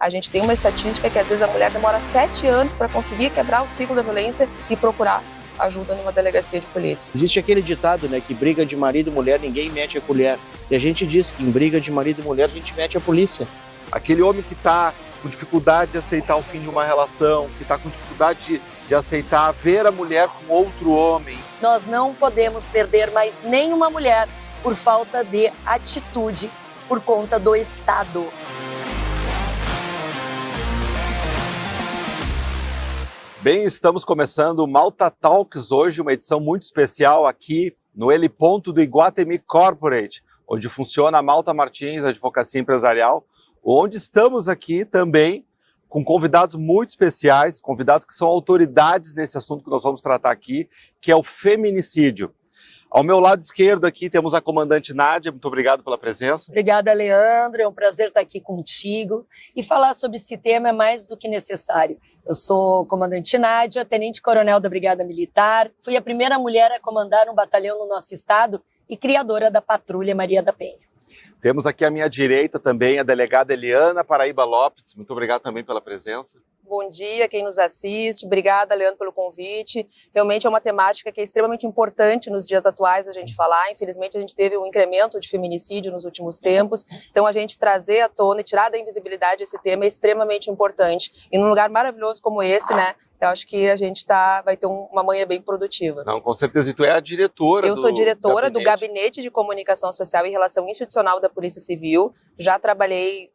A gente tem uma estatística que às vezes a mulher demora 7 anos para conseguir quebrar o ciclo da violência e procurar ajuda numa delegacia de polícia. Existe aquele ditado, né, que briga de marido e mulher, ninguém mete a colher. E a gente diz que em briga de marido e mulher, a gente mete a polícia. Aquele homem que está com dificuldade de aceitar o fim de uma relação, que está com dificuldade de aceitar ver a mulher com outro homem. Nós não podemos perder mais nenhuma mulher por falta de atitude por conta do Estado. Bem, estamos começando o Malta Talks hoje, uma edição muito especial aqui no L Ponto do Iguatemi Corporate, onde funciona a Malta Martins Advocacia Empresarial, onde estamos aqui também com convidados muito especiais, convidados que são autoridades nesse assunto que nós vamos tratar aqui, que é o feminicídio. Ao meu lado esquerdo aqui temos a comandante Nádia, muito obrigado pela presença. Obrigada, Leandro, é um prazer estar aqui contigo e falar sobre esse tema é mais do que necessário. Eu sou comandante Nádia, tenente-coronel da Brigada Militar, fui a primeira mulher a comandar um batalhão no nosso estado e criadora da Patrulha Maria da Penha. Temos aqui à minha direita também a delegada Eliana Paraíba Lopes, muito obrigado também pela presença. Bom dia, quem nos assiste. Obrigada, Leandro, pelo convite. Realmente é uma temática que é extremamente importante nos dias atuais a gente falar. Infelizmente, a gente teve um incremento de feminicídio nos últimos tempos. Então, a gente trazer à tona e tirar da invisibilidade esse tema é extremamente importante. E num lugar maravilhoso como esse, né? Eu acho que a gente vai ter uma manhã bem produtiva. Não, com certeza. E tu é a diretora Eu sou diretora do Gabinete de Comunicação Social e Relação Institucional da Polícia Civil. Já trabalhei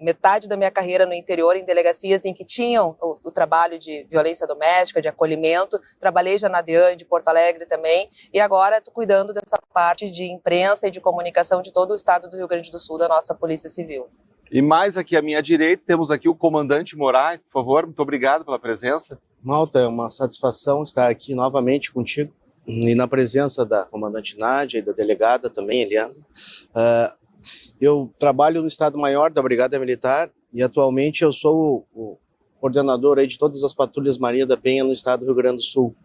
metade da minha carreira no interior, em delegacias em que tinham o trabalho de violência doméstica, de acolhimento. Trabalhei já na DEAN, de Porto Alegre também. E agora estou cuidando dessa parte de imprensa e de comunicação de todo o estado do Rio Grande do Sul, da nossa Polícia Civil. E mais aqui à minha direita, temos aqui o comandante Moraes, por favor, muito obrigado pela presença. Malta, é uma satisfação estar aqui novamente contigo e na presença da comandante Nádia e da delegada também, Eliana. Eu trabalho no Estado-Maior da Brigada Militar e atualmente eu sou o coordenador aí de todas as patrulhas Maria da Penha no estado do Rio Grande do Sul.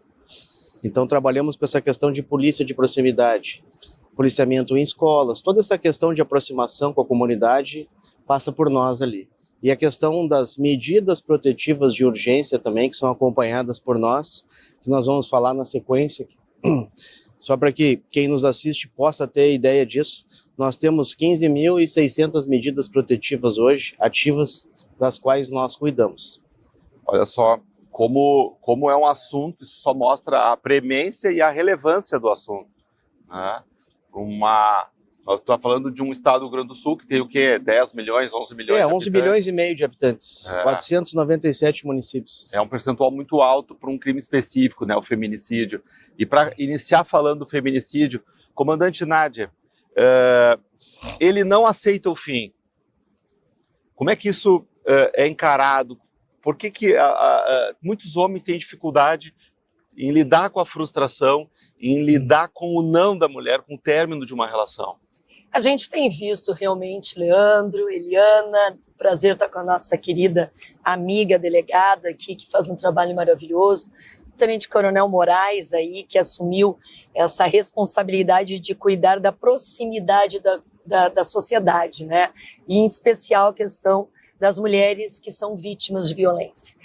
Então trabalhamos com essa questão de polícia de proximidade, policiamento em escolas, toda essa questão de aproximação com a comunidade passa por nós ali. E a questão das medidas protetivas de urgência também, que são acompanhadas por nós, que nós vamos falar na sequência. Só para que quem nos assiste possa ter ideia disso, nós temos 15.600 medidas protetivas hoje, ativas, das quais nós cuidamos. Olha só, como é um assunto, isso só mostra a premência e a relevância do assunto. Né? Nós estamos falando de um estado do Rio Grande do Sul que tem o quê? 10 milhões, 11 milhões de habitantes? 11 bilhões e meio de habitantes, 497 municípios. É um percentual muito alto para um crime específico, né, o feminicídio. E para iniciar falando do feminicídio, comandante Nádia, ele não aceita o fim. Como é que isso é encarado? Por que muitos homens têm dificuldade em lidar com a frustração, em lidar com o não da mulher, com o término de uma relação? A gente tem visto realmente, Leandro, Eliana, prazer estar com a nossa querida amiga delegada aqui, que faz um trabalho maravilhoso, o tenente-coronel Moraes aí, que assumiu essa responsabilidade de cuidar da proximidade da sociedade, né? E em especial a questão das mulheres que são vítimas de violência.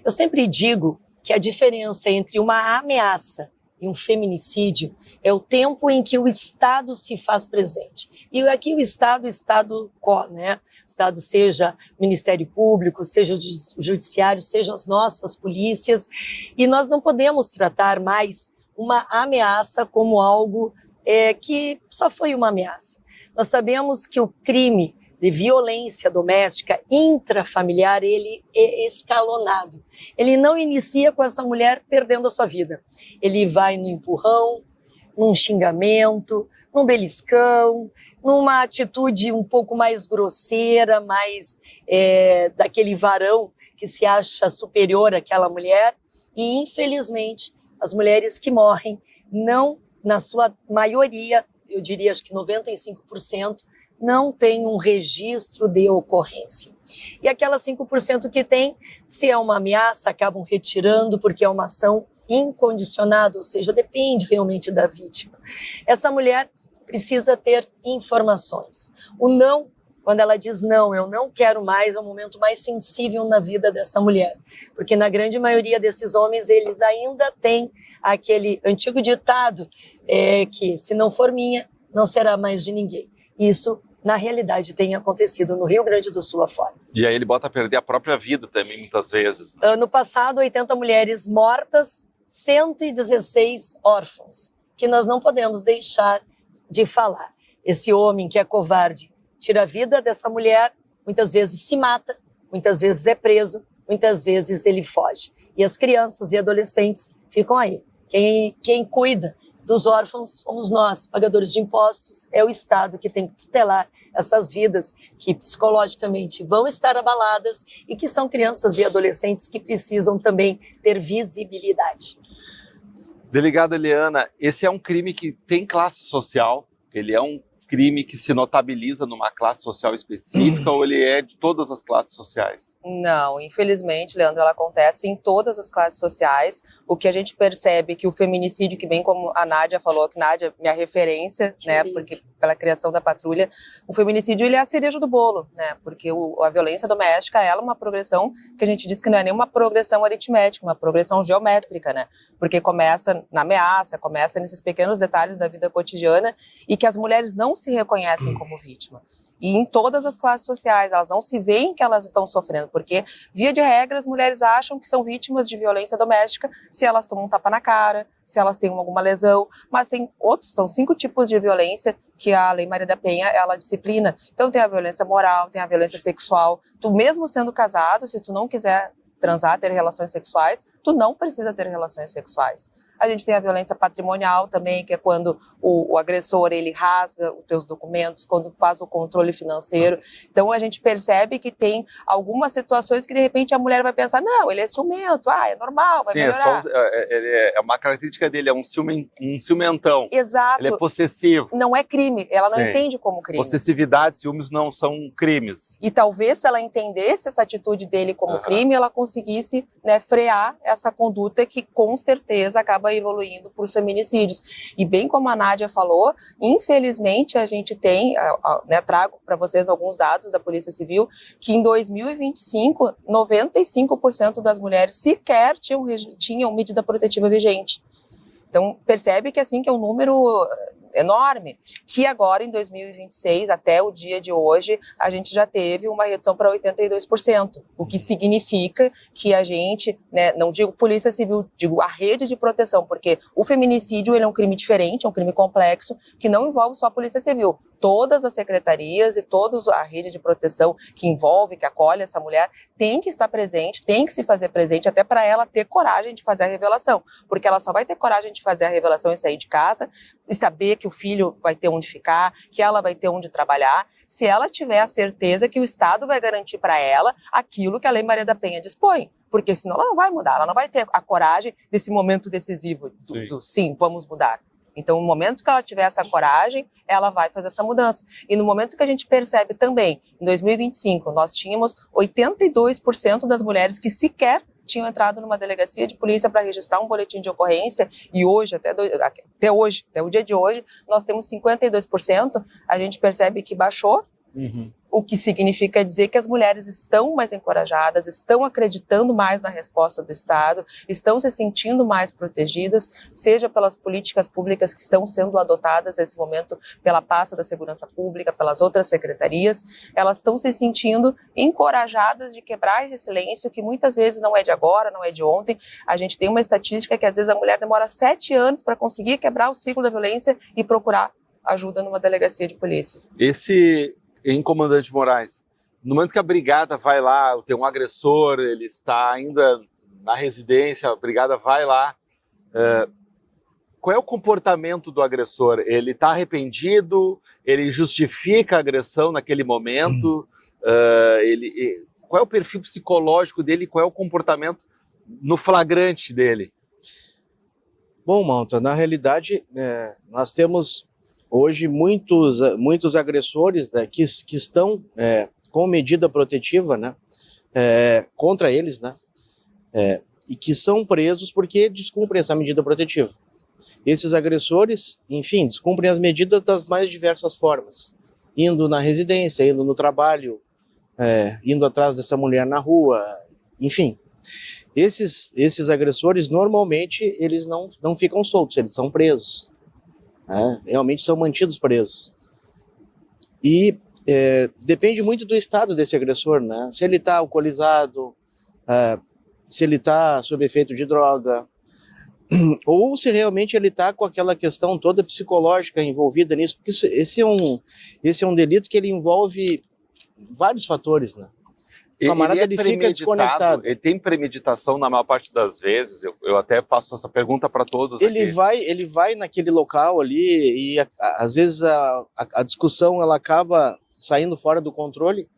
Eu sempre digo que a diferença entre uma ameaça e um feminicídio é o tempo em que o Estado se faz presente. E aqui o Estado, né? O Estado seja o Ministério Público, seja o Judiciário, sejam as nossas polícias. E nós não podemos tratar mais uma ameaça como algo que só foi uma ameaça. Nós sabemos que o crime de violência doméstica intrafamiliar, ele é escalonado. Ele não inicia com essa mulher perdendo a sua vida. Ele vai no empurrão, num xingamento, num beliscão, numa atitude um pouco mais grosseira, mais daquele varão que se acha superior àquela mulher. E, infelizmente, as mulheres que morrem, não, na sua maioria, eu diria acho que 95%, não tem um registro de ocorrência. E aquelas 5% que tem, se é uma ameaça, acabam retirando porque é uma ação incondicionada, ou seja, depende realmente da vítima. Essa mulher precisa ter informações. O não quando ela diz não, eu não quero mais, é o momento mais sensível na vida dessa mulher. Porque na grande maioria desses homens, eles ainda têm aquele antigo ditado que se não for minha, não será mais de ninguém. Isso, na realidade, tem acontecido no Rio Grande do Sul afora. E aí ele bota a perder a própria vida também, muitas vezes. Ano passado, 80 mulheres mortas, 116 órfãos, que nós não podemos deixar de falar. Esse homem que é covarde tira a vida dessa mulher, muitas vezes se mata, muitas vezes é preso, muitas vezes ele foge. E as crianças e adolescentes ficam aí. Quem cuida dos órfãos somos nós, pagadores de impostos, é o Estado que tem que tutelar essas vidas que psicologicamente vão estar abaladas e que são crianças e adolescentes que precisam também ter visibilidade. Delegada Eliana, esse é um crime que tem classe social? Ele é um crime que se notabiliza numa classe social específica ou ele é de todas as classes sociais? Não, infelizmente, Leandro, ela acontece em todas as classes sociais. O que a gente percebe é que o feminicídio, que bem como a Nádia falou, que Nádia é minha referência, né, porque pela criação da patrulha, o feminicídio ele é a cereja do bolo, né, porque a violência doméstica ela é uma progressão que a gente diz que não é nenhuma progressão aritmética, uma progressão geométrica, né, porque começa na ameaça, começa nesses pequenos detalhes da vida cotidiana e que as mulheres não se reconhecem como vítima. E em todas as classes sociais, elas não se veem que elas estão sofrendo, porque, via de regra, as mulheres acham que são vítimas de violência doméstica se elas tomam um tapa na cara, se elas têm alguma lesão, mas tem outros, são 5 tipos de violência que a Lei Maria da Penha, ela disciplina. Então tem a violência moral, tem a violência sexual. Tu mesmo sendo casado, se tu não quiser transar, ter relações sexuais, tu não precisa ter relações sexuais. A gente tem a violência patrimonial também, que é quando o agressor ele rasga os teus documentos, quando faz o controle financeiro. Então a gente percebe que tem algumas situações que de repente a mulher vai pensar, não, ele é ciumento, é normal, vai melhorar. É uma característica dele, é um ciumentão. Exato. Ele é possessivo. Não é crime, ela não Sim. entende como crime. Possessividade, ciúmes não são crimes. E talvez se ela entendesse essa atitude dele como crime, ela conseguisse, né, frear essa conduta que com certeza acaba evoluindo para os feminicídios. E bem como a Nádia falou, infelizmente a gente tem, né, trago para vocês alguns dados da Polícia Civil, que em 2025, 95% das mulheres sequer tinham medida protetiva vigente. Então percebe que assim que é um número enorme, que agora em 2026, até o dia de hoje, a gente já teve uma redução para 82%, o que significa que a gente, né, não digo Polícia Civil, digo a rede de proteção, porque o feminicídio ele é um crime diferente, é um crime complexo, que não envolve só a Polícia Civil. Todas as secretarias e toda a rede de proteção que envolve, que acolhe essa mulher, tem que estar presente, tem que se fazer presente, até para ela ter coragem de fazer a revelação, porque ela só vai ter coragem de fazer a revelação e sair de casa e saber que o filho vai ter onde ficar, que ela vai ter onde trabalhar, se ela tiver a certeza que o Estado vai garantir para ela aquilo que a Lei Maria da Penha dispõe. Porque senão ela não vai mudar, ela não vai ter a coragem desse momento decisivo do sim, vamos mudar. Então, no momento que ela tiver essa coragem, ela vai fazer essa mudança. E no momento que a gente percebe também, em 2025, nós tínhamos 82% das mulheres que sequer tinham entrado numa delegacia de polícia para registrar um boletim de ocorrência, e hoje, até o dia de hoje, nós temos 52%, a gente percebe que baixou, o que significa dizer que as mulheres estão mais encorajadas, estão acreditando mais na resposta do Estado, estão se sentindo mais protegidas, seja pelas políticas públicas que estão sendo adotadas nesse momento pela pasta da Segurança Pública, pelas outras secretarias, elas estão se sentindo encorajadas de quebrar esse silêncio que muitas vezes não é de agora, não é de ontem. A gente tem uma estatística que às vezes a mulher demora 7 anos para conseguir quebrar o ciclo da violência e procurar ajuda numa delegacia de polícia. Em Comandante Moraes, no momento que a brigada vai lá, tem um agressor, ele está ainda na residência, a brigada vai lá, qual é o comportamento do agressor? Ele está arrependido? Ele justifica a agressão naquele momento? Qual é o perfil psicológico dele? Qual é o comportamento no flagrante dele? Bom, Malta, na realidade, nós temos hoje muitos agressores, né, que estão com medida protetiva, né, contra eles, né, e que são presos porque descumprem essa medida protetiva. Esses agressores, enfim, descumprem as medidas das mais diversas formas. indo na residência, indo no trabalho, indo atrás dessa mulher na rua, enfim. Esses agressores, normalmente, eles não ficam soltos, eles são presos. Realmente são mantidos presos. E depende muito do estado desse agressor, né? Se ele está alcoolizado, se ele está sob efeito de droga, ou se realmente ele está com aquela questão toda psicológica envolvida nisso, porque esse é um delito que ele envolve vários fatores, né? O camarada ele fica desconectado. Ele tem premeditação na maior parte das vezes. Eu até faço essa pergunta para todos ele aqui. Ele vai naquele local ali e às vezes a discussão ela acaba saindo fora do controle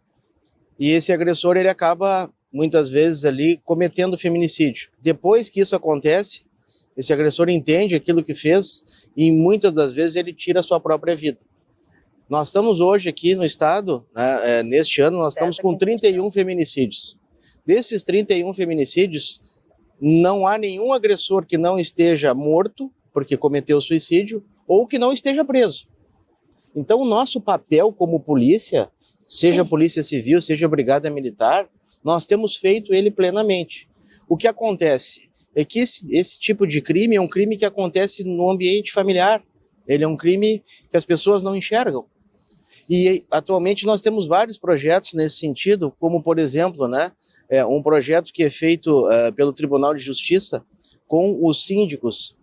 e esse agressor ele acaba muitas vezes ali cometendo feminicídio. Depois que isso acontece, esse agressor entende aquilo que fez e muitas das vezes ele tira a sua própria vida. Nós estamos hoje aqui no estado, né, neste ano, nós estamos com 31 feminicídios. Desses 31 feminicídios, não há nenhum agressor que não esteja morto, porque cometeu suicídio, ou que não esteja preso. Então, o nosso papel como polícia, seja polícia civil, seja brigada militar, nós temos feito ele plenamente. O que acontece é que esse tipo de crime é um crime que acontece no ambiente familiar. Ele é um crime que as pessoas não enxergam. E atualmente nós temos vários projetos nesse sentido, como por exemplo, né, um projeto que é feito pelo Tribunal de Justiça com os síndicos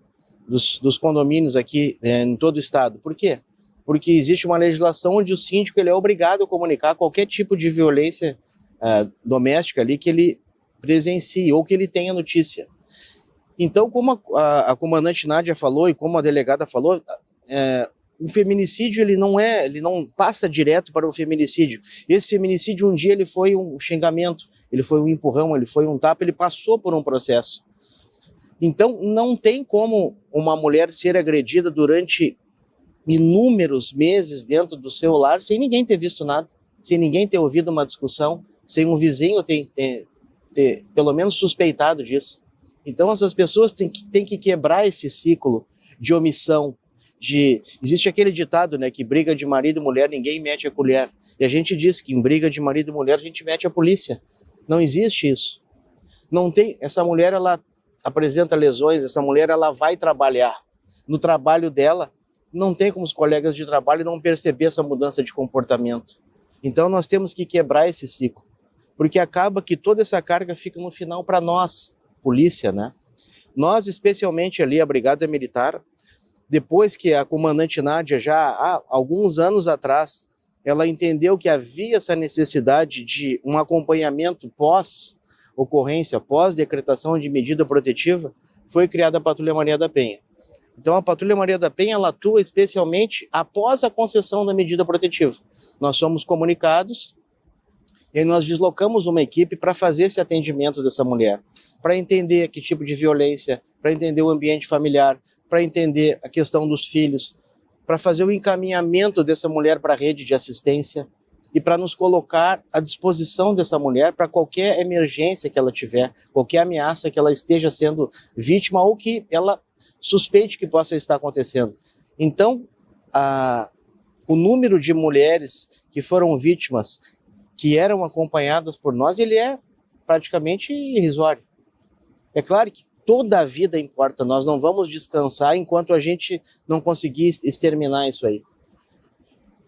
dos condomínios aqui em todo o estado. Por quê? Porque existe uma legislação onde o síndico ele é obrigado a comunicar qualquer tipo de violência doméstica ali que ele presencie ou que ele tenha notícia. Então, como a comandante Nádia falou e como a delegada falou, o feminicídio ele não passa direto para o feminicídio. Esse feminicídio um dia ele foi um xingamento, ele foi um empurrão, ele foi um tapa, ele passou por um processo. Então não tem como uma mulher ser agredida durante inúmeros meses dentro do seu lar sem ninguém ter visto nada, sem ninguém ter ouvido uma discussão, sem um vizinho ter pelo menos suspeitado disso. Então essas pessoas têm que quebrar esse ciclo de omissão. Existe aquele ditado, né, que briga de marido e mulher, ninguém mete a colher. E a gente diz que em briga de marido e mulher a gente mete a polícia. Não existe isso. Não tem, essa mulher ela apresenta lesões, essa mulher ela vai trabalhar. No trabalho dela, não tem como os colegas de trabalho não perceber essa mudança de comportamento. Então nós temos que quebrar esse ciclo. Porque acaba que toda essa carga fica no final para nós, polícia, né? Nós, especialmente ali, a Brigada Militar, depois que a comandante Nádia, já há alguns anos atrás, ela entendeu que havia essa necessidade de um acompanhamento pós-ocorrência, pós-decretação de medida protetiva, foi criada a Patrulha Maria da Penha. Então a Patrulha Maria da Penha ela atua especialmente após a concessão da medida protetiva. Nós somos comunicados e aí nós deslocamos uma equipe para fazer esse atendimento dessa mulher, para entender que tipo de violência, para entender o ambiente familiar, para entender a questão dos filhos, para fazer o encaminhamento dessa mulher para a rede de assistência e para nos colocar à disposição dessa mulher para qualquer emergência que ela tiver, qualquer ameaça que ela esteja sendo vítima ou que ela suspeite que possa estar acontecendo. Então, o número de mulheres que foram vítimas, que eram acompanhadas por nós, ele é praticamente irrisório. É claro que toda a vida importa, nós não vamos descansar enquanto a gente não conseguir exterminar isso aí.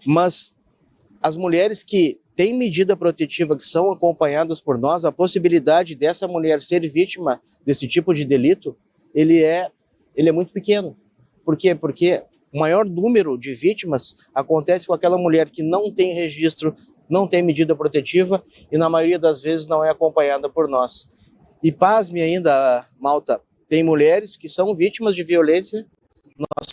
Mas as mulheres que têm medida protetiva, que são acompanhadas por nós, a possibilidade dessa mulher ser vítima desse tipo de delito, ele é muito pequeno. Por quê? Porque o maior número de vítimas acontece com aquela mulher que não tem registro, não tem medida protetiva e na maioria das vezes não é acompanhada por nós. E pasme ainda, Malta, tem mulheres que são vítimas de violência, nós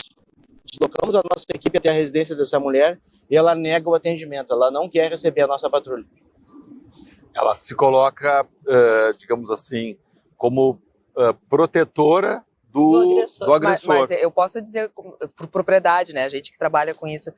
deslocamos a nossa equipe até a residência dessa mulher e ela nega o atendimento, ela não quer receber a nossa patrulha. Ela se coloca, digamos assim, como protetora do agressor. Mas eu posso dizer por propriedade, né? A gente que trabalha com isso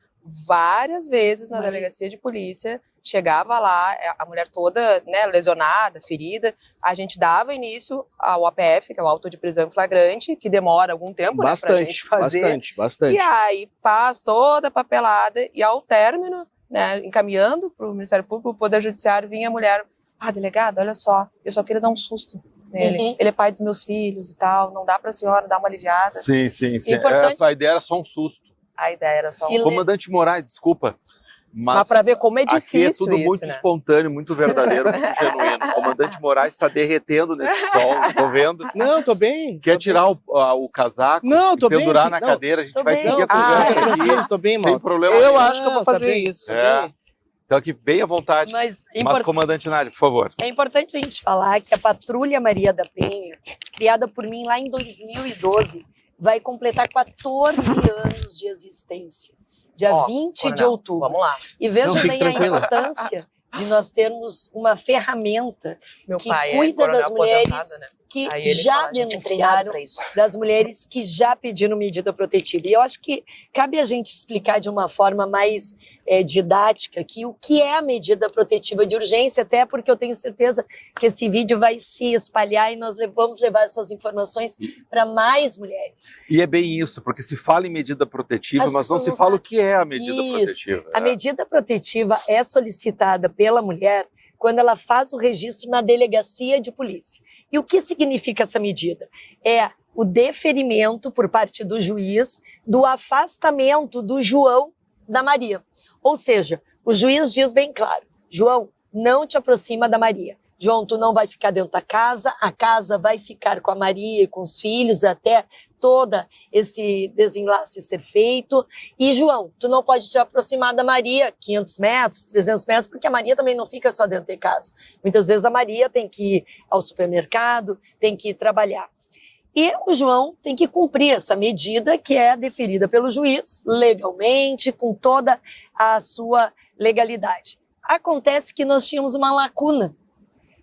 várias vezes na delegacia de polícia, chegava lá, a mulher toda, né, lesionada, ferida, a gente dava início ao APF, que é o auto de prisão em flagrante, que demora algum tempo, né, pra gente fazer. Bastante. E aí faz toda a papelada e ao término, né, encaminhando para o Ministério Público, o Poder Judiciário, vinha a mulher, delegado, olha só, eu só queria dar um susto nele. Ele é pai dos meus filhos e tal, não dá para a senhora dar uma aliviada. Sim, sim, sim. Essa ideia era só um susto. A ideia era só um susto. Comandante Moraes, desculpa. Mas para ver como é difícil aqui é tudo isso, muito né? espontâneo, muito verdadeiro, muito genuíno. O comandante Moraes está derretendo nesse sol, tô vendo. Não, tô bem. Quer tirar o casaco não, tô pendurar bem, na não, cadeira, a gente vai bem. seguir a conversa tranquilo, aqui. tô bem, Sem Malta. problema. Eu nenhum. acho que eu vou fazer bem. isso. É. Então aqui, bem à vontade. Mas Comandante Nádia, por favor. é importante a gente falar que a Patrulha Maria da Penha, criada por mim lá em 2012, vai completar 14 anos de existência. Dia 20 de outubro. Vamos lá. E veja Não, fique bem tranquila. a importância de nós termos uma ferramenta Meu que pai cuida é coronel das mulheres aposentado, né? que Aí ele já fala, a gente é treinado denunciaram, pra isso. das mulheres que já pediram medida protetiva. E eu acho que cabe a gente explicar de uma forma mais didática aqui o que é a medida protetiva de urgência, até porque eu tenho certeza que esse vídeo vai se espalhar e nós vamos levar essas informações para mais mulheres. E é bem isso, porque se fala em medida protetiva, As mas não pessoas se não fala sabem. o que é a medida Isso. protetiva. A medida protetiva é solicitada pela mulher quando ela faz o registro na delegacia de polícia. E o que significa essa medida? É o deferimento por parte do juiz do afastamento do João da Maria. Ou seja, o juiz diz bem claro, João, não te aproxima da Maria. João, tu não vai ficar dentro da casa, a casa vai ficar com a Maria e com os filhos até todo esse desenlace ser feito. E, João, tu não pode te aproximar da Maria 500 metros, 300 metros, porque a Maria também não fica só dentro de casa. Muitas vezes a Maria tem que ir ao supermercado, tem que ir trabalhar. E o João tem que cumprir essa medida que é deferida pelo juiz, legalmente, com toda a sua legalidade. Acontece que nós tínhamos uma lacuna.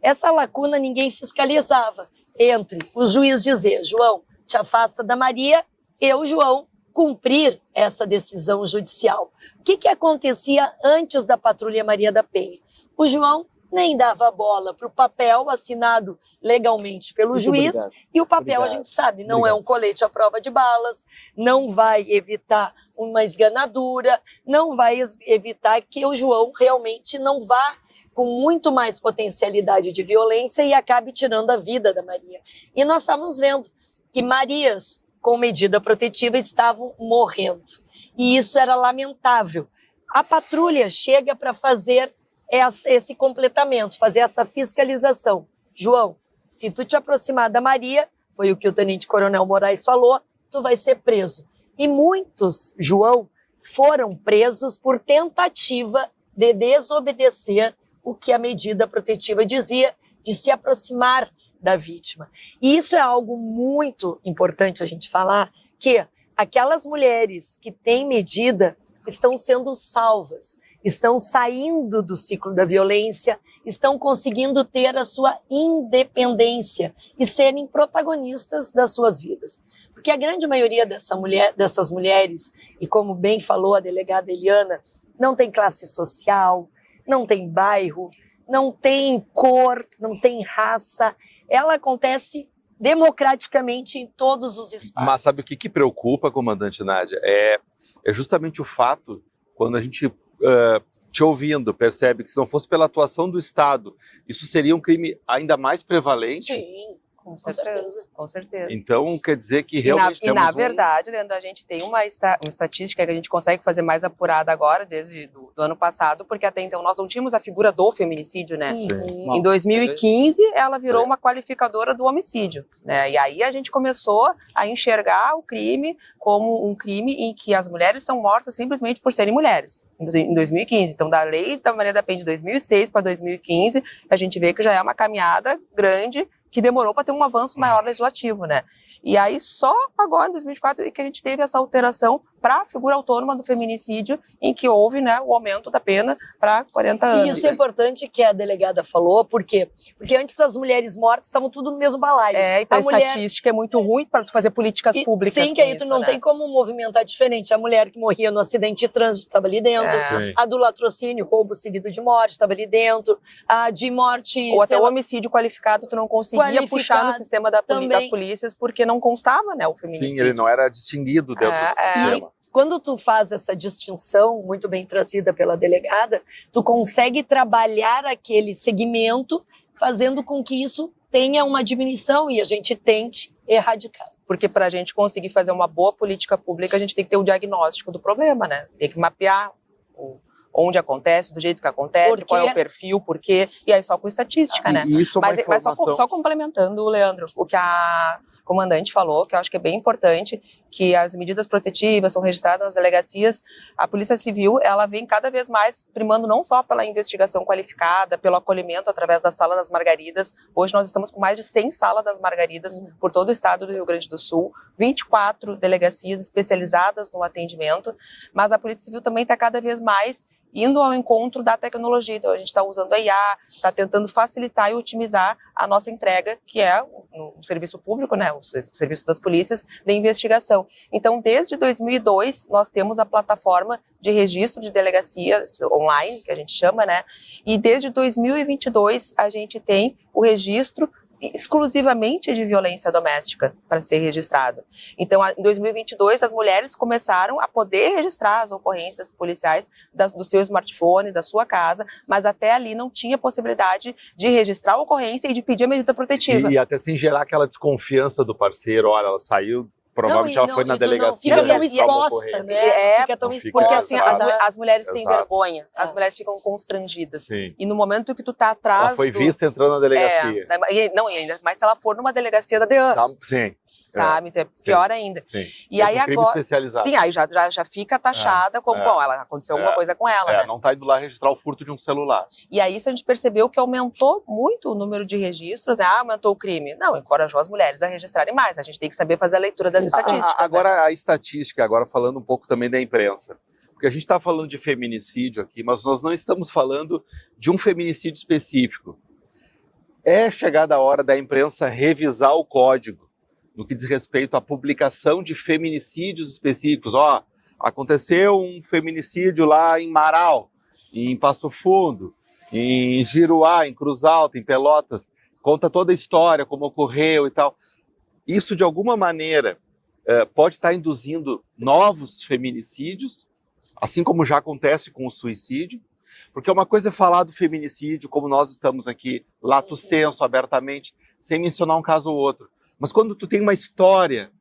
Essa lacuna ninguém fiscalizava entre o juiz dizer, João, te afasta da Maria, e o João cumprir essa decisão judicial. O que acontecia antes da Patrulha Maria da Penha? O João nem dava bola para o papel assinado legalmente pelo juiz, obrigado. E o papel Obrigado. a gente sabe, não é um colete à prova de balas, não vai evitar uma esganadura, não vai evitar que o João realmente não vá com muito mais potencialidade de violência e acabe tirando a vida da Maria. E nós estamos vendo que Marias com medida protetiva estavam morrendo. E isso era lamentável. A patrulha chega para fazer esse completamento, fazer essa fiscalização. João, se tu te aproximar da Maria, foi o que o Tenente Coronel Moraes falou, tu vai ser preso. E muitos, João, foram presos por tentativa de desobedecer o que a medida protetiva dizia, de se aproximar da vítima. E isso é algo muito importante a gente falar, que aquelas mulheres que têm medida estão sendo salvas, estão saindo do ciclo da violência, estão conseguindo ter a sua independência e serem protagonistas das suas vidas. Porque a grande maioria dessas mulheres, e como bem falou a delegada Eliana, não tem classe social, não tem bairro, não tem cor, não tem raça. Ela acontece democraticamente em todos os espaços. Mas sabe o que preocupa, comandante Nádia? É justamente o fato, quando a gente, te ouvindo, percebe que se não fosse pela atuação do Estado, isso seria um crime ainda mais prevalente? Sim, Com certeza. Com certeza. Então, quer dizer que realmente na verdade, Leandro, a gente tem uma estatística que a gente consegue fazer mais apurada agora, desde do ano passado, porque até então nós não tínhamos a figura do feminicídio, né? Sim. Em 2015, ela virou uma qualificadora do homicídio, né? E aí a gente começou a enxergar o crime como um crime em que as mulheres são mortas simplesmente por serem mulheres. Em 2015. Então, da lei da Maria da Penha de 2006 para 2015, a gente vê que já é uma caminhada grande que demorou para ter um avanço maior legislativo, né? E aí, só agora, em 2004, que a gente teve essa alteração para a figura autônoma do feminicídio, em que houve, né, o aumento da pena para 40 anos. E isso é importante que a delegada falou, por quê? Porque antes as mulheres mortas estavam tudo no mesmo balaio. E a estatística é muito ruim para tu fazer políticas públicas. Sim, que aí tu não tem como movimentar diferente. A mulher que morria no acidente de trânsito estava ali dentro, a do latrocínio, roubo seguido de morte, estava ali dentro, a de morte... Ou até o homicídio qualificado, tu não conseguia puxar no sistema das polícias, porque porque não constava, né, o feminicídio. Sim, ele não era distinguido dentro do sistema. Quando tu faz essa distinção, muito bem trazida pela delegada, tu consegue trabalhar aquele segmento, fazendo com que isso tenha uma diminuição e a gente tente erradicar. Porque para a gente conseguir fazer uma boa política pública, a gente tem que ter o diagnóstico do problema, né? Tem que mapear onde acontece, do jeito que acontece, qual é o perfil, por quê, e aí só com estatística, né? Isso é uma informação... Mas só complementando, Leandro, o que a comandante falou, que eu acho que é bem importante, que as medidas protetivas são registradas nas delegacias. A Polícia Civil, ela vem cada vez mais primando não só pela investigação qualificada, pelo acolhimento através da Sala das Margaridas. Hoje nós estamos com mais de 100 Salas das Margaridas por todo o estado do Rio Grande do Sul, 24 delegacias especializadas no atendimento, mas a Polícia Civil também está cada vez mais indo ao encontro da tecnologia. Então, a gente está usando a IA, está tentando facilitar e otimizar a nossa entrega, que é o serviço público, né, o serviço das polícias de investigação. Então, desde 2002, nós temos a plataforma de registro de delegacias online, que a gente chama, né, e desde 2022 a gente tem o registro exclusivamente de violência doméstica para ser registrado. Então, em 2022, as mulheres começaram a poder registrar as ocorrências policiais do seu smartphone, da sua casa, mas até ali não tinha possibilidade de registrar a ocorrência e de pedir a medida protetiva. E até sem gerar aquela desconfiança do parceiro, olha, ela saiu... Provavelmente ela foi na delegacia. Fica tão exposta, né? Fica tão exposta. Porque assim, as mulheres têm vergonha, as mulheres ficam constrangidas. Sim. E no momento que tu tá atrás... Ela foi vista entrando na delegacia. Não, e ainda mais se ela for numa delegacia da DEAN. Sim. Sabe? Então é pior ainda. Sim. E aí crime agora... especializado. Sim, aí já fica taxada como, bom, aconteceu alguma coisa com ela, né? Não tá indo lá registrar o furto de um celular. E aí isso a gente percebeu que aumentou muito o número de registros, né? Aumentou o crime. Não, encorajou as mulheres a registrarem mais. A gente tem que saber fazer a leitura das estatísticas. Agora, a estatística, agora falando um pouco também da imprensa. Porque a gente está falando de feminicídio aqui, mas nós não estamos falando de um feminicídio específico. É chegada a hora da imprensa revisar o código no que diz respeito à publicação de feminicídios específicos. Ó, aconteceu um feminicídio lá em Marau, em Passo Fundo, em Giruá, em Cruz Alta, em Pelotas. Conta toda a história, como ocorreu e tal. Isso, de alguma maneira, pode estar induzindo novos feminicídios, assim como já acontece com o suicídio. Porque uma coisa é falar do feminicídio, como nós estamos aqui, lato sensu, abertamente, sem mencionar um caso ou outro. Mas quando tu tem uma história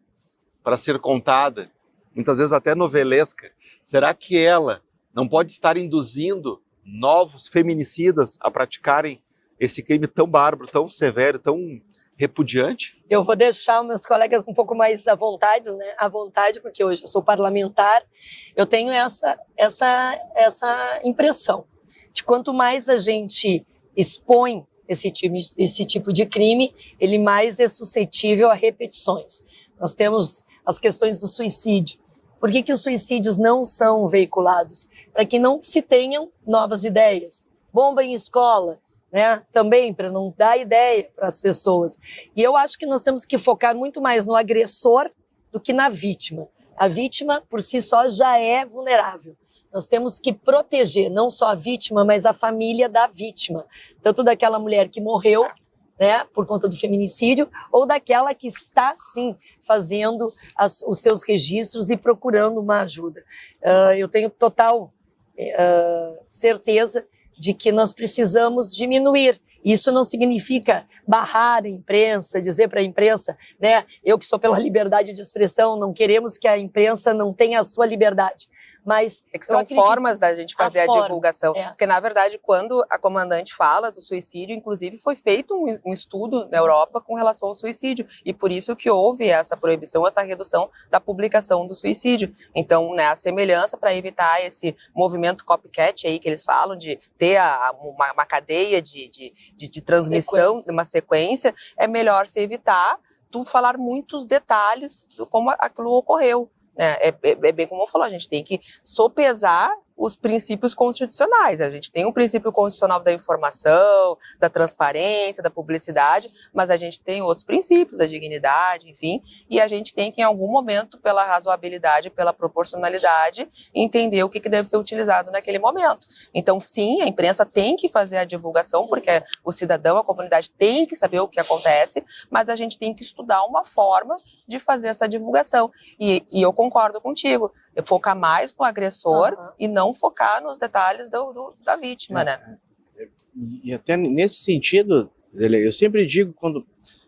para ser contada, muitas vezes até novelesca, será que ela não pode estar induzindo novos feminicidas a praticarem esse crime tão bárbaro, tão severo, tão repudiante? Eu vou deixar os meus colegas um pouco mais à vontade, né? À vontade, porque hoje eu sou parlamentar. Eu tenho essa impressão de quanto mais a gente expõe esse tipo de crime, ele mais é suscetível a repetições. Nós temos as questões do suicídio. Por que os suicídios não são veiculados? Para que não se tenham novas ideias. Bomba em escola, né? Também para não dar ideia para as pessoas. E eu acho que nós temos que focar muito mais no agressor do que na vítima. A vítima, por si só, já é vulnerável. Nós temos que proteger não só a vítima, mas a família da vítima. Tanto daquela mulher que morreu, né, por conta do feminicídio, ou daquela que está, sim, fazendo os seus registros e procurando uma ajuda. Eu tenho total certeza de que nós precisamos diminuir. Isso não significa barrar a imprensa, dizer para a imprensa, né, eu que sou pela liberdade de expressão, não queremos que a imprensa não tenha a sua liberdade. Mas que são formas da gente fazer a divulgação. Porque, na verdade, quando a comandante fala do suicídio, inclusive foi feito um estudo na Europa com relação ao suicídio. E por isso que houve essa proibição, essa redução da publicação do suicídio. Então, né, a semelhança para evitar esse movimento copycat aí que eles falam, de ter uma cadeia de transmissão, uma sequência, é melhor se evitar tu falar muitos detalhes de como aquilo ocorreu. É bem como eu falo, a gente tem que sopesar os princípios constitucionais. A gente tem um princípio constitucional da informação, da transparência, da publicidade, mas a gente tem outros princípios, da dignidade, enfim, e a gente tem que, em algum momento, pela razoabilidade, pela proporcionalidade, entender o que deve ser utilizado naquele momento. Então, sim, a imprensa tem que fazer a divulgação, porque o cidadão, a comunidade tem que saber o que acontece, mas a gente tem que estudar uma forma de fazer essa divulgação. E eu concordo contigo, focar mais no agressor e não focar nos detalhes da vítima, né? E até nesse sentido, eu sempre digo, quando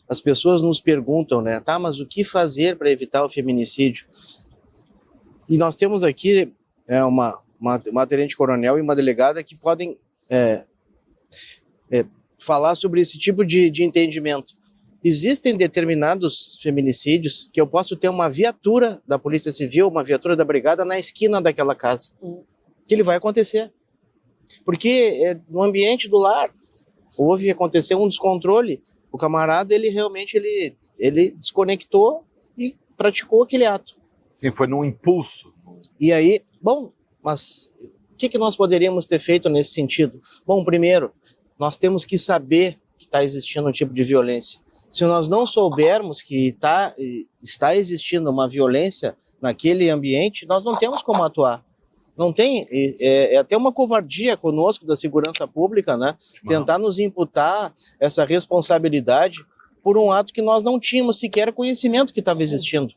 as pessoas nos perguntam, né, tá, mas o que fazer para evitar o feminicídio? E nós temos aqui uma tenente-coronel e uma delegada que podem falar sobre esse tipo de entendimento. Existem determinados feminicídios que eu posso ter uma viatura da Polícia Civil, uma viatura da Brigada na esquina daquela casa. Que ele vai acontecer. Porque no ambiente do lar aconteceu um descontrole. O camarada, ele realmente ele desconectou e praticou aquele ato. Sim, foi num impulso. E aí, bom, mas o que nós poderíamos ter feito nesse sentido? Bom, primeiro, nós temos que saber que está existindo um tipo de violência. Se nós não soubermos que está existindo uma violência naquele ambiente, nós não temos como atuar. Não tem, é até uma covardia conosco da segurança pública, né? Tentar nos imputar essa responsabilidade por um ato que nós não tínhamos sequer conhecimento que estava existindo.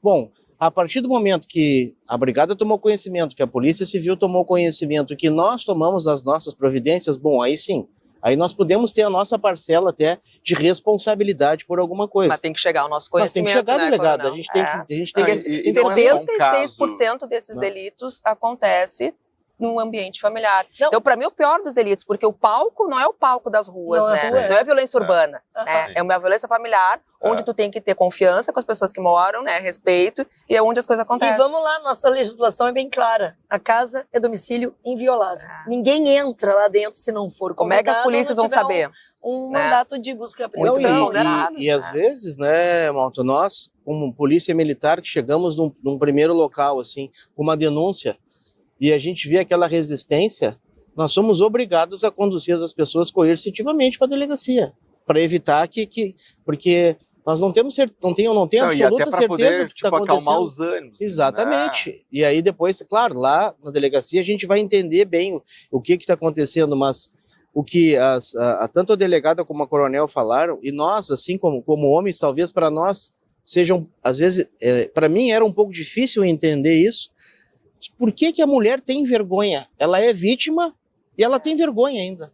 Bom, a partir do momento que a Brigada tomou conhecimento, que a Polícia Civil tomou conhecimento, que nós tomamos as nossas providências, bom, aí sim, aí nós podemos ter a nossa parcela até de responsabilidade por alguma coisa. Mas tem que chegar ao nosso conhecimento, mas tem que chegar, né, delegado? coronel? A gente tem que... Porque 76% desses delitos acontece num ambiente familiar. Não. Então, para mim, o pior dos delitos, porque o palco não é o palco das ruas, Não, né? Não é violência urbana, né? Sim. É uma violência familiar, onde tu tem que ter confiança com as pessoas que moram, né? Respeito, e é onde as coisas acontecem. E vamos lá, nossa legislação é bem clara. A casa é domicílio inviolável. Ninguém entra lá dentro se não for Como é que as convidado polícias ou vão não tiver saber? um Né? mandato de busca e Não, apreensão, né? e às vezes, né, Malta, nós, como polícia militar, que chegamos num primeiro local, assim, com uma denúncia, e a gente vê aquela resistência, nós somos obrigados a conduzir as pessoas coercitivamente para a delegacia, para evitar porque nós não temos não tenho absoluta certeza poder, do que está acontecendo. acalmar os ânimos. Exatamente. Né? E aí depois, claro, lá na delegacia a gente vai entender bem o que está acontecendo, mas o que tanto a delegada como a coronel falaram, e nós, assim como homens, talvez para nós sejam, às vezes, para mim era um pouco difícil entender isso. Por que a mulher tem vergonha? Ela é vítima e ela tem vergonha ainda.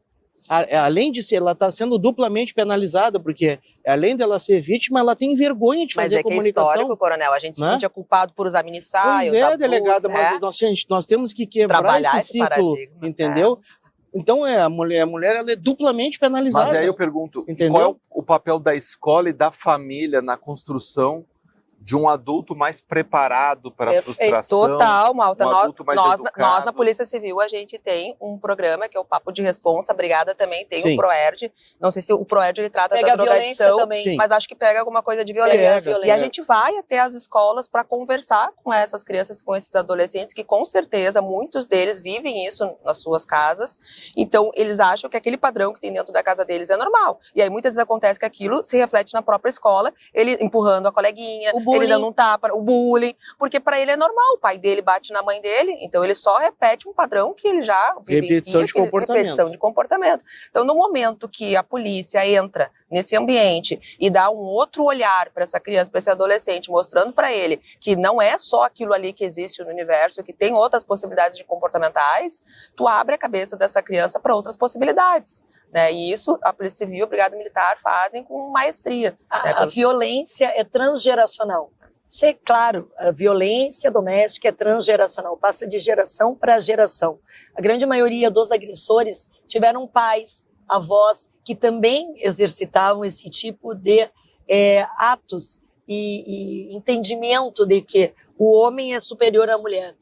Além de ser, ela está sendo duplamente penalizada, porque além dela ser vítima, ela tem vergonha de fazer comunicação. Mas é histórico, coronel, a gente se sentia culpado por usar mini-saias, pois usar delegada, blusa, mas nós temos que quebrar esse ciclo, entendeu? Então, a mulher ela é duplamente penalizada. Mas aí eu pergunto, entendeu? qual é o papel da escola e da família na construção de um adulto mais preparado para a frustração? Total, Malta. Nós na educado. Polícia Civil, a gente tem um programa que é o Papo de Responsa. A Brigada também tem Sim. o PROERD. Não sei se o PROERD ele trata Pega da a violência drogadição, também. mas acho que pega alguma coisa de violência. Pega. E a gente vai até as escolas para conversar com essas crianças, com esses adolescentes, que com certeza muitos deles vivem isso nas suas casas. Então, eles acham que aquele padrão que tem dentro da casa deles é normal. E aí, muitas vezes acontece que aquilo se reflete na própria escola, ele empurrando a coleguinha, ele dando um tapa, o bullying, porque para ele é normal, o pai dele bate na mãe dele, então ele só repete um padrão que ele já Repetição de comportamento. repetição de comportamento. Então, no momento que a polícia entra nesse ambiente e dá um outro olhar para essa criança, para esse adolescente, mostrando para ele que não é só aquilo ali que existe no universo, que tem outras possibilidades de comportamentais, tu abre a cabeça dessa criança para outras possibilidades. Né? E isso a Polícia Civil e a Brigada Militar fazem com maestria. A violência é transgeracional. Isso é claro, a violência doméstica é transgeracional, passa de geração para geração. A grande maioria dos agressores tiveram pais, avós, que também exercitavam esse tipo de atos e entendimento de que o homem é superior à mulher.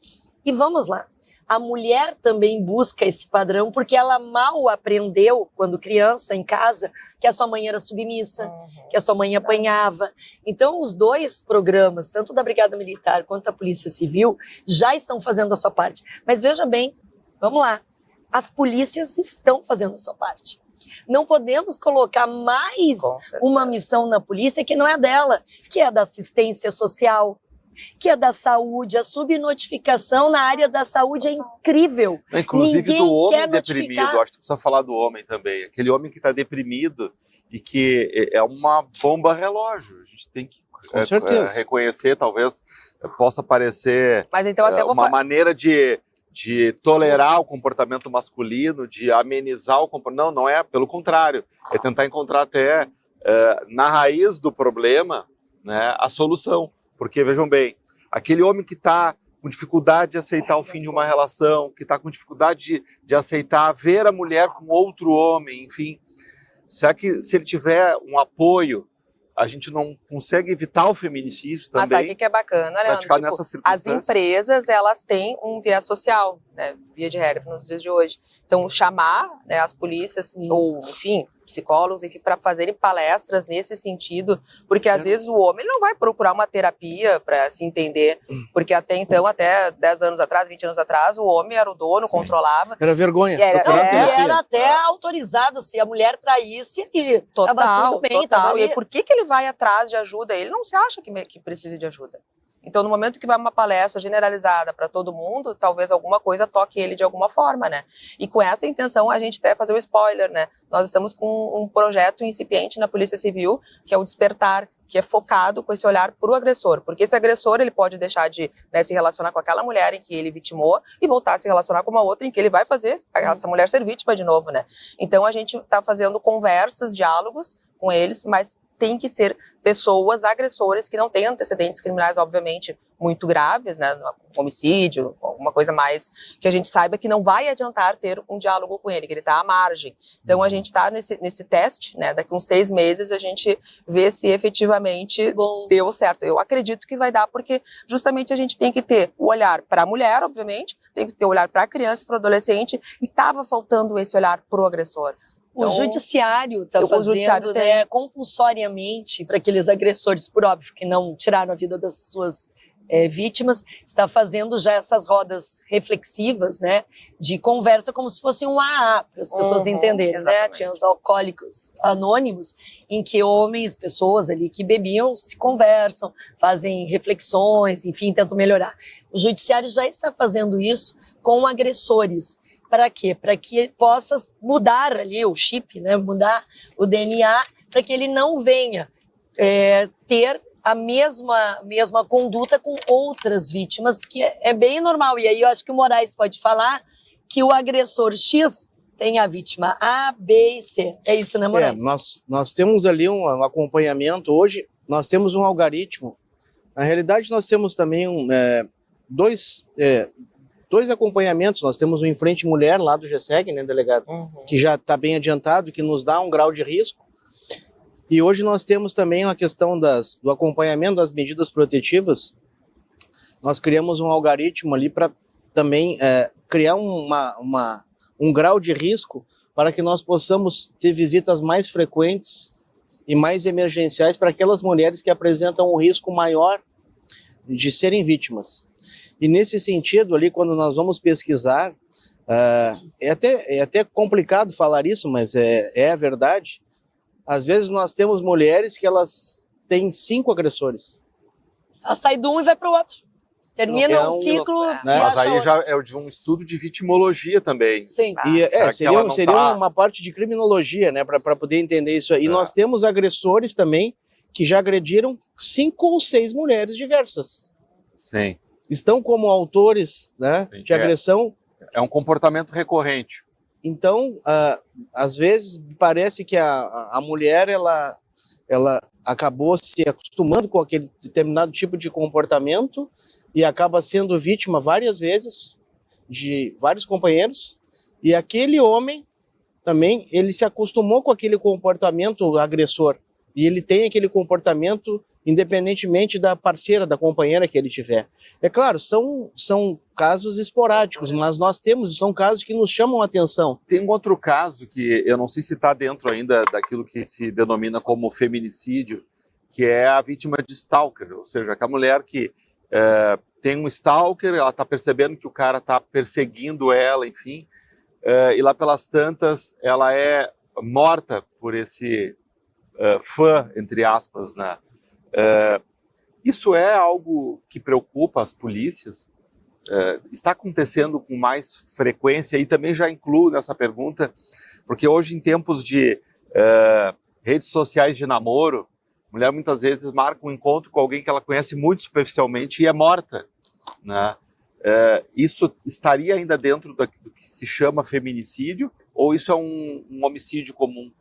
E vamos lá, a mulher também busca esse padrão porque ela mal aprendeu, quando criança, em casa, que a sua mãe era submissa, que a sua mãe apanhava. Então, os dois programas, tanto da Brigada Militar quanto da Polícia Civil, já estão fazendo a sua parte. Mas veja bem, vamos lá. As polícias estão fazendo a sua parte. Não podemos colocar mais uma missão na polícia que não é dela, que é da assistência social, que é da saúde. A subnotificação na área da saúde é incrível. Inclusive Ninguém do homem quer deprimido, notificar. acho que precisa falar do homem também. Aquele homem que está deprimido e que é uma bomba relógio. A gente tem que Com certeza. reconhecer, talvez possa parecer Mas então até vou uma maneira de tolerar o comportamento masculino, de amenizar o comportamento. Não é, pelo contrário. É tentar encontrar até na raiz do problema, né, a solução. Porque, vejam bem, aquele homem que está com dificuldade de aceitar o fim de uma relação, que está com dificuldade de aceitar ver a mulher com outro homem, enfim, será que se ele tiver um apoio, a gente não consegue evitar o feminicídio também? Mas sabe o que é bacana, Leandro? Praticar nessas As circunstâncias? empresas, elas têm um viés social, né, via de regra, nos dias de hoje. Então, chamar, né, as polícias, ou, enfim, psicólogos, enfim, para fazerem palestras nesse sentido, porque às vezes o homem não vai procurar uma terapia para se entender, porque até então, até 10 anos atrás, 20 anos atrás, o homem era o dono, controlava. Era vergonha. Era- procurar Não, e terapia. era até autorizado, se a mulher traísse, e tava Total, tudo bem, total. tava E aí, ali. por que ele vai atrás de ajuda? Ele não se acha que precisa de ajuda. Então, no momento que vai uma palestra generalizada para todo mundo, talvez alguma coisa toque ele de alguma forma, né? E com essa intenção, a gente até fazer um spoiler, né? Nós estamos com um projeto incipiente na Polícia Civil, que é o Despertar, que é focado com esse olhar para o agressor. Porque esse agressor, ele pode deixar de, né, se relacionar com aquela mulher em que ele vitimou e voltar a se relacionar com uma outra em que ele vai fazer essa mulher ser vítima de novo, né? Então, a gente está fazendo conversas, diálogos com eles, mas tem que ser pessoas agressoras que não têm antecedentes criminais, obviamente, muito graves, né? Homicídio, alguma coisa mais que a gente saiba que não vai adiantar ter um diálogo com ele, que ele está à margem. Então, a gente está nesse teste, né? Daqui uns 6 meses a gente vê se efetivamente Bom, deu certo. Eu acredito que vai dar, porque justamente a gente tem que ter o olhar para a mulher, obviamente, tem que ter o olhar para a criança e para o adolescente, e estava faltando esse olhar para o agressor. o Então, judiciário está o judiciário fazendo, tem. né, compulsoriamente para aqueles agressores, por óbvio, que não tiraram a vida das suas vítimas, está fazendo já essas rodas reflexivas, né, de conversa como se fosse um AA, para as pessoas entenderem, né? exatamente. Tinha os alcoólicos anônimos, em que homens, pessoas ali que bebiam, se conversam, fazem reflexões, enfim, tentam melhorar. O judiciário já está fazendo isso com agressores. Para quê? Para que possa mudar ali o chip, né? Mudar o DNA, para que ele não venha ter a mesma conduta com outras vítimas, que é bem normal. E aí eu acho que o Moraes pode falar que o agressor X tem a vítima A, B e C. É isso, né, Moraes? Nós temos ali um acompanhamento. Hoje, nós temos um algoritmo. Na realidade, nós temos também dois acompanhamentos. Nós temos o Em Frente Mulher, lá do GSEG, né, delegado? Que já está bem adiantado, que nos dá um grau de risco. E hoje nós temos também a questão do acompanhamento das medidas protetivas. Nós criamos um algoritmo ali para também criar um grau de risco para que nós possamos ter visitas mais frequentes e mais emergenciais para aquelas mulheres que apresentam um risco maior de serem vítimas. E nesse sentido ali, quando nós vamos pesquisar, é até complicado falar isso, mas é a verdade. Às vezes nós temos mulheres que elas têm 5 agressores. Ela sai de um e vai para o outro. Termina um ciclo e né? Mas acha aí outro. já é de um estudo de vitimologia também. Sim. E será que seria ela não tá? uma parte de criminologia, né, para poder entender isso aí. E É. nós temos agressores também que já agrediram 5 ou 6 mulheres diversas. Sim. Estão como autores, né, Sim, de agressão. É um comportamento recorrente. Então, às vezes parece que a mulher ela acabou se acostumando com aquele determinado tipo de comportamento e acaba sendo vítima várias vezes de vários companheiros, e aquele homem também, ele se acostumou com aquele comportamento agressor, e ele tem aquele comportamento independentemente da parceira, da companheira que ele tiver. É claro, são casos esporádicos, mas são casos que nos chamam a atenção. Tem um outro caso que eu não sei se está dentro ainda daquilo que se denomina como feminicídio, que é a vítima de stalker, ou seja, aquela mulher que tem um stalker, ela está percebendo que o cara está perseguindo ela, enfim, e lá pelas tantas ela é morta por esse fã, entre aspas, né? Isso é algo que preocupa as polícias? Está acontecendo com mais frequência? E também já incluo nessa pergunta, porque hoje em tempos de redes sociais de namoro, a mulher muitas vezes marca um encontro com alguém que ela conhece muito superficialmente e é morta, né? Isso estaria ainda dentro do que se chama feminicídio, ou isso é um homicídio comum?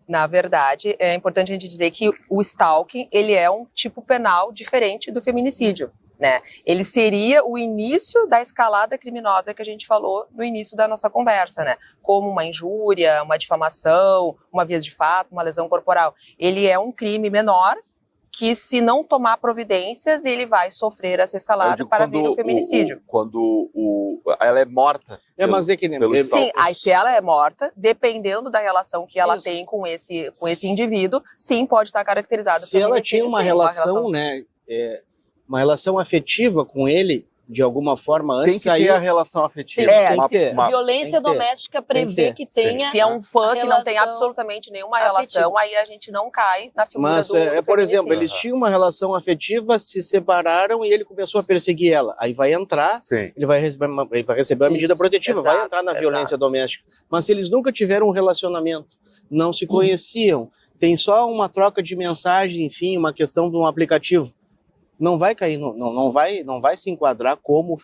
Na verdade, é importante a gente dizer que o stalking, ele é um tipo penal diferente do feminicídio, né? Ele seria o início da escalada criminosa que a gente falou no início da nossa conversa, né? Como uma injúria, uma difamação, uma via de fato, uma lesão corporal. Ele é um crime menor que, se não tomar providências, ele vai sofrer essa escalada para vir o feminicídio. Quando ela é morta. Mas é que nem... Sim, aí se ela é morta, dependendo da relação que ela tem com esse indivíduo, sim, pode estar caracterizado. Se ela tinha uma relação, né, uma relação afetiva com ele, de alguma forma, antes... Tem que ter a relação afetiva. Tem que ter. Violência doméstica prevê que tenha... Se é um fã que não tem absolutamente nenhuma relação, aí a gente não cai na figura do feminicídio. Por exemplo, eles tinham uma relação afetiva, se separaram e ele começou a perseguir ela. Aí vai entrar, ele vai receber uma medida protetiva, vai entrar na violência doméstica. Mas se eles nunca tiveram um relacionamento, não se conheciam, tem só uma troca de mensagem, enfim, uma questão de um aplicativo, não vai cair, não vai se enquadrar como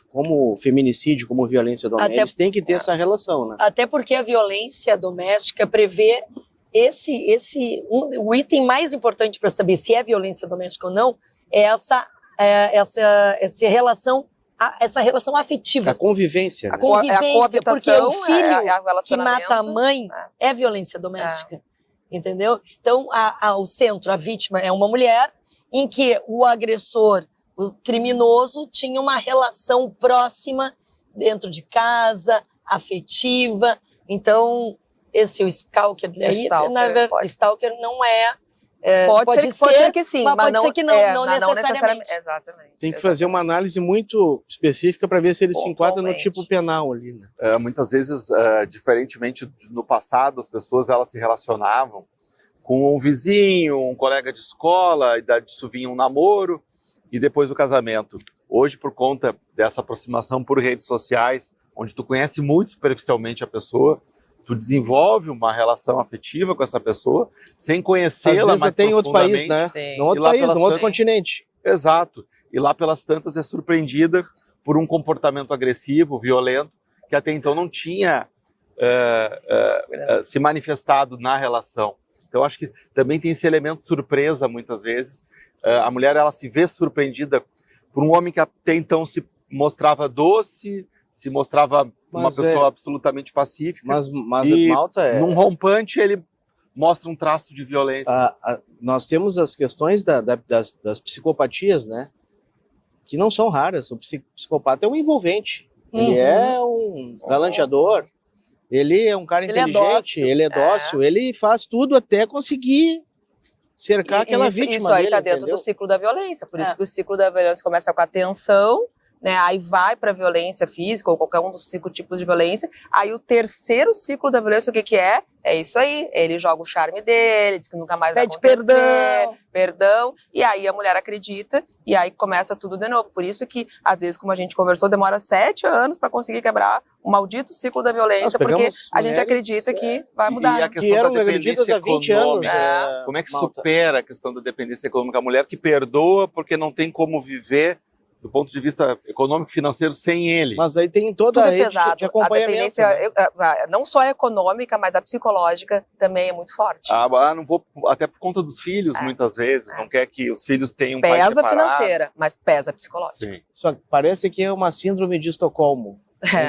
feminicídio, como violência doméstica. Eles têm que ter essa relação, né? Até porque a violência doméstica prevê o item mais importante para saber se é violência doméstica ou não é essa relação afetiva. A convivência. A convivência, porque o filho que mata a mãe é violência doméstica, entendeu? Então, o centro, a vítima é uma mulher em que o agressor, o criminoso, tinha uma relação próxima dentro de casa, afetiva. Então, o stalker, na verdade, stalker não é... Pode ser que sim, mas pode ser que não necessariamente. Exatamente. Tem que fazer uma análise muito específica para ver se ele se enquadra no tipo penal ali, né? Muitas vezes, diferentemente no passado, as pessoas elas se relacionavam com um vizinho, um colega de escola, e disso vinha um namoro, e depois do casamento. Hoje, por conta dessa aproximação por redes sociais, onde tu conhece muito superficialmente a pessoa, tu desenvolve uma relação afetiva com essa pessoa, sem conhecê-la mais profundamente. Às vezes tem em outro país, né? Em outro país, em outro continente. Exato. E lá pelas tantas é surpreendida por um comportamento agressivo, violento, que até então não tinha se manifestado na relação. Então, acho que também tem esse elemento surpresa, muitas vezes. A mulher, ela se vê surpreendida por um homem que até então se mostrava doce, se mostrava uma pessoa absolutamente pacífica. Mas e Malta num rompante, ele mostra um traço de violência. Nós temos as questões das psicopatias, né? Que não são raras. O psicopata é um envolvente. Ele é um galanteador. Ele é um cara inteligente, ele é dócil, ele faz tudo até conseguir cercar aquela vítima Isso aí dele, tá dentro entendeu? do ciclo da violência, por isso que o ciclo da violência começa com a tensão, né? Aí vai para violência física ou qualquer um dos 5 tipos de violência. Aí o terceiro ciclo da violência, o que é? É isso aí, ele joga o charme dele, diz que nunca mais vai acontecer, perdão, e aí a mulher acredita, e aí começa tudo de novo. Por isso que, às vezes, como a gente conversou, demora 7 anos para conseguir quebrar o maldito ciclo da violência, porque a gente acredita que vai mudar. E a questão eram da dependência há 20 anos. Como é que supera a questão da dependência econômica? A mulher que perdoa porque não tem como viver do ponto de vista econômico e financeiro sem ele. Mas aí tem toda a rede de acompanhamento. A dependência, não só econômica, mas a psicológica também é muito forte. Não vou, até por conta dos filhos, muitas vezes, não quer que os filhos tenham pais separados. Pesa financeira, mas pesa psicológica. Sim. Só que parece que é uma síndrome de Estocolmo,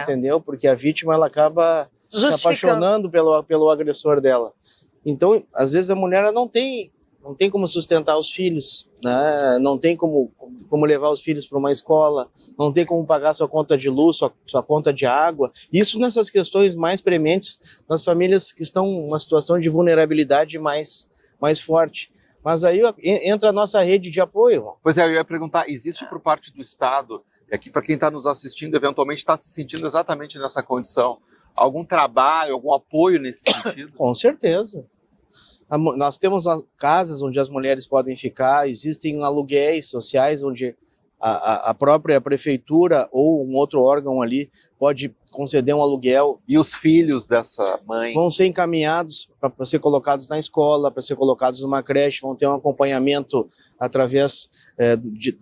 entendeu? Porque a vítima ela acaba se apaixonando pelo agressor dela. Então, às vezes a mulher ela não tem como sustentar os filhos, né? Não tem como levar os filhos para uma escola, não tem como pagar sua conta de luz, sua conta de água. Isso nessas questões mais prementes nas famílias que estão em uma situação de vulnerabilidade mais forte. Mas aí entra a nossa rede de apoio, irmão. Pois é, eu ia perguntar, existe por parte do Estado, e aqui para quem está nos assistindo, eventualmente está se sentindo exatamente nessa condição, algum trabalho, algum apoio nesse sentido? Com certeza. Nós temos casas onde as mulheres podem ficar, existem aluguéis sociais onde a própria prefeitura ou um outro órgão ali pode conceder um aluguel. E os filhos dessa mãe? Vão ser encaminhados para ser colocados na escola, para ser colocados numa creche, vão ter um acompanhamento através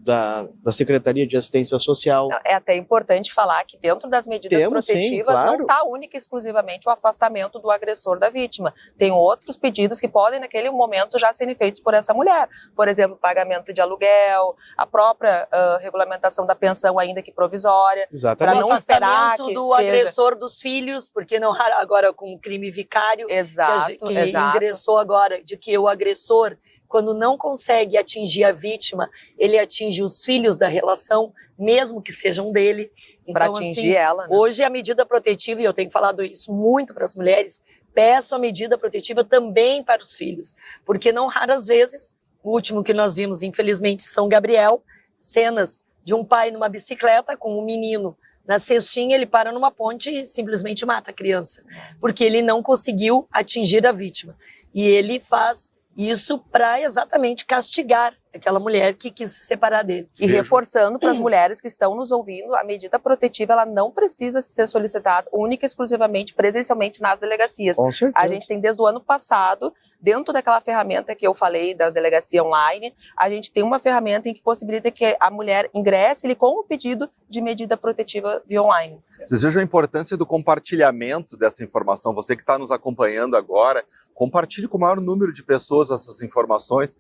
da Secretaria de Assistência Social. É até importante falar que dentro das medidas protetivas sim, claro. não está única e exclusivamente o afastamento do agressor da vítima. Tem outros pedidos que podem, naquele momento, já serem feitos por essa mulher. Por exemplo, pagamento de aluguel, a própria regulamentação da pensão, ainda que provisória. Exatamente. Para não esperar que do agressor dos filhos, porque não agora com o crime vicário, Exato, que exato. ingressou agora, de que o agressor, quando não consegue atingir a vítima, ele atinge os filhos da relação, mesmo que sejam dele. Para Então, atingir assim, ela, né? hoje a medida protetiva, e eu tenho falado isso muito para as mulheres, peço a medida protetiva também para os filhos, porque não raras vezes, o último que nós vimos, infelizmente, São Gabriel, cenas de um pai numa bicicleta com um menino na cestinha, ele para numa ponte e simplesmente mata a criança, porque ele não conseguiu atingir a vítima. E ele faz isso para exatamente castigar aquela mulher que quis se separar dele. E reforçando para as mulheres que estão nos ouvindo, a medida protetiva ela não precisa ser solicitada única e exclusivamente presencialmente nas delegacias. Com certeza. A gente tem desde o ano passado, dentro daquela ferramenta que eu falei da delegacia online, a gente tem uma ferramenta em que possibilita que a mulher ingresse com o pedido de medida protetiva via online. Vocês vejam a importância do compartilhamento dessa informação. Você que está nos acompanhando agora, compartilhe com o maior número de pessoas essas informações,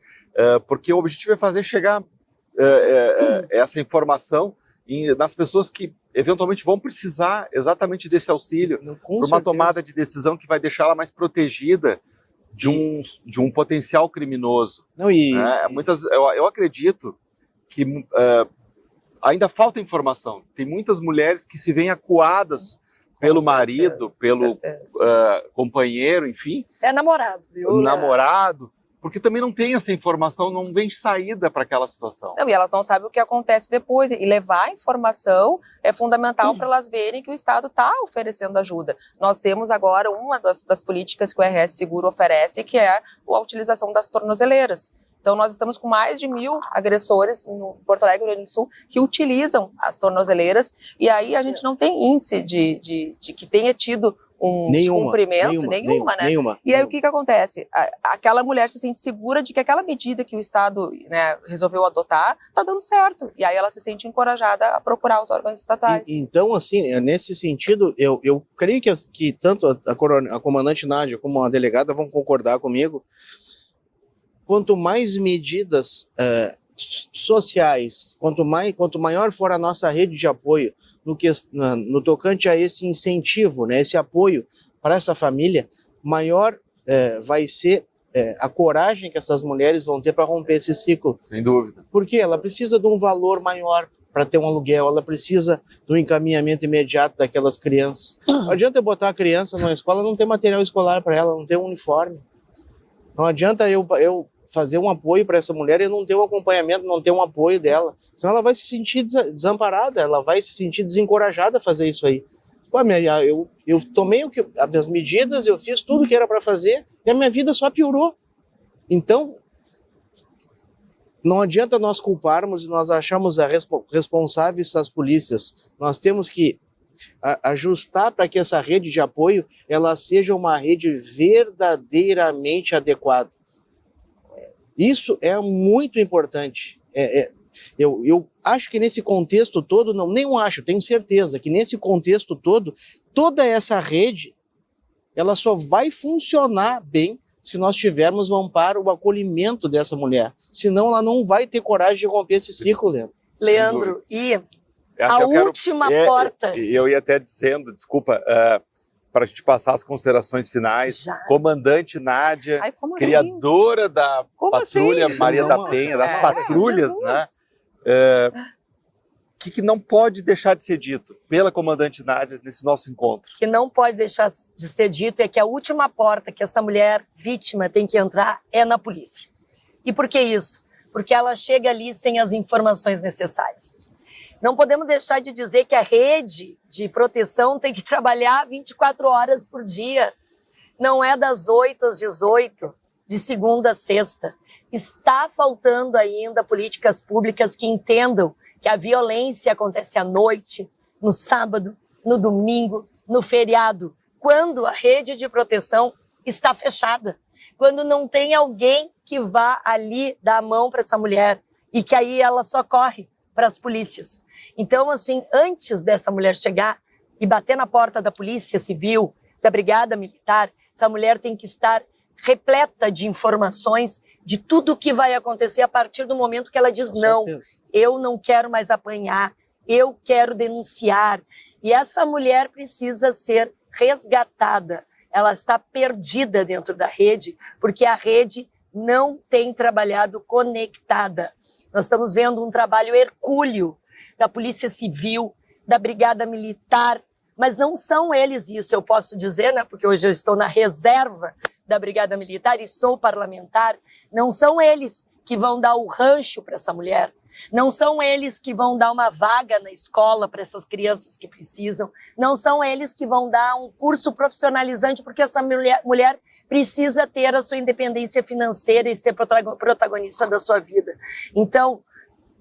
porque o objetivo é fazer chegar essa informação nas pessoas que eventualmente vão precisar exatamente desse auxílio, para uma tomada de decisão que vai deixá-la mais protegida de um potencial criminoso. Não, eu acredito que ainda falta informação. Tem muitas mulheres que se veem acuadas pelo marido, pelo companheiro, enfim. É namorado, viu? Namorado, porque também não tem essa informação, não vem saída para aquela situação. Não, e elas não sabem o que acontece depois. E levar a informação é fundamental para elas verem que o Estado está oferecendo ajuda. Nós temos agora uma das políticas que o RS Seguro oferece, que é a utilização das tornozeleiras. Então, nós estamos com mais de 1.000 agressores no Porto Alegre, Rio Grande do Sul, que utilizam as tornozeleiras. E aí a gente não tem índice de que tenha tido um descumprimento, nenhuma, né? E aí o que acontece? Aquela mulher se sente segura de que aquela medida que o Estado, né, resolveu adotar está dando certo. E aí ela se sente encorajada a procurar os órgãos estatais. Então, assim, nesse sentido, eu creio que tanto a comandante Nádia como a delegada vão concordar comigo. Quanto mais medidas sociais, quanto maior for a nossa rede de apoio no tocante a esse incentivo, né, esse apoio para essa família, maior vai ser a coragem que essas mulheres vão ter para romper esse ciclo. Sem dúvida. Porque ela precisa de um valor maior para ter um aluguel, ela precisa do encaminhamento imediato daquelas crianças. Não adianta eu botar a criança numa escola, não ter material escolar para ela, não ter um uniforme. Não adianta eu fazer um apoio para essa mulher e não ter um acompanhamento, não ter um apoio dela. Senão ela vai se sentir desamparada, ela vai se sentir desencorajada a fazer isso aí. Pô, eu tomei as medidas, eu fiz tudo que era para fazer e a minha vida só piorou. Então, não adianta nós culparmos e nós acharmos responsáveis as polícias. Nós temos que ajustar para que essa rede de apoio ela seja uma rede verdadeiramente adequada. Isso é muito importante. Eu acho que nesse contexto todo, tenho certeza que nesse contexto todo, toda essa rede, ela só vai funcionar bem se nós tivermos o amparo, o acolhimento dessa mulher. Senão ela não vai ter coragem de romper esse ciclo, Leandro, e a última porta... Eu ia até dizendo, desculpa... para a gente passar as considerações finais. Já. Comandante Nádia, criadora da Patrulha Maria da Penha, das patrulhas, né? Que não pode deixar de ser dito pela comandante Nádia nesse nosso encontro? Que não pode deixar de ser dito é que a última porta que essa mulher vítima tem que entrar é na polícia. E por que isso? Porque ela chega ali sem as informações necessárias. Não podemos deixar de dizer que a rede de proteção tem que trabalhar 24 horas por dia. Não é das 8 às 18, de segunda a sexta. Está faltando ainda políticas públicas que entendam que a violência acontece à noite, no sábado, no domingo, no feriado, quando a rede de proteção está fechada, quando não tem alguém que vá ali dar a mão para essa mulher e que aí ela só corre para as polícias. Então, assim, antes dessa mulher chegar e bater na porta da Polícia Civil, da Brigada Militar, essa mulher tem que estar repleta de informações de tudo o que vai acontecer a partir do momento que ela diz não, eu não quero mais apanhar, eu quero denunciar. E essa mulher precisa ser resgatada. Ela está perdida dentro da rede, porque a rede não tem trabalhado conectada. Nós estamos vendo um trabalho hercúleo da Polícia Civil, da Brigada Militar, mas não são eles, isso eu posso dizer, né, porque hoje eu estou na reserva da Brigada Militar e sou parlamentar, não são eles que vão dar o rancho para essa mulher, não são eles que vão dar uma vaga na escola para essas crianças que precisam, não são eles que vão dar um curso profissionalizante, porque essa mulher precisa ter a sua independência financeira e ser protagonista da sua vida. Então,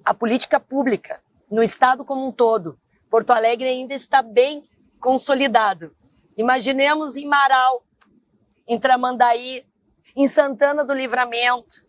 a política pública, no estado como um todo, Porto Alegre ainda está bem consolidado. Imaginemos em Marau, em Tramandaí, em Santana do Livramento,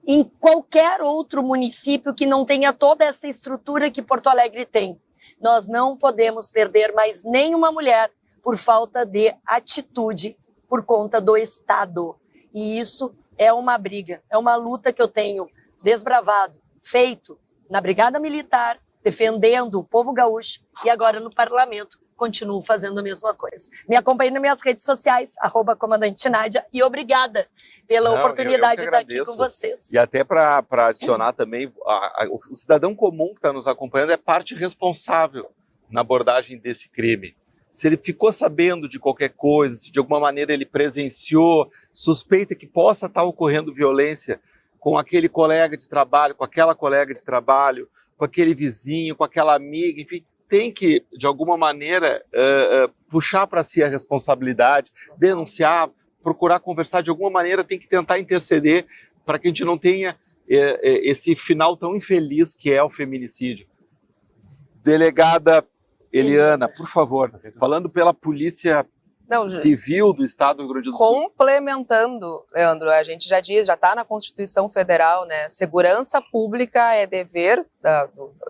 em qualquer outro município que não tenha toda essa estrutura que Porto Alegre tem. Nós não podemos perder mais nenhuma mulher por falta de atitude por conta do Estado. E isso é uma briga, é uma luta que eu tenho desbravado, feito na Brigada Militar, defendendo o povo gaúcho e agora no parlamento continuo fazendo a mesma coisa. Me acompanhe nas minhas redes sociais, @comandante Nádia, e obrigada pela oportunidade de estar aqui com vocês. E até para adicionar também, o cidadão comum que está nos acompanhando é parte responsável na abordagem desse crime. Se ele ficou sabendo de qualquer coisa, se de alguma maneira ele presenciou, suspeita que possa estar ocorrendo violência com aquele colega de trabalho, com aquela colega de trabalho, com aquele vizinho, com aquela amiga, enfim, tem que, de alguma maneira, puxar para si a responsabilidade, denunciar, procurar conversar, de alguma maneira tem que tentar interceder para que a gente não tenha esse final tão infeliz que é o feminicídio. Delegada Eliana, por favor, falando pela Polícia Civil do Estado do Rio Grande do Sul. Complementando, Leandro, a gente já diz, já está na Constituição Federal, né? Segurança pública é dever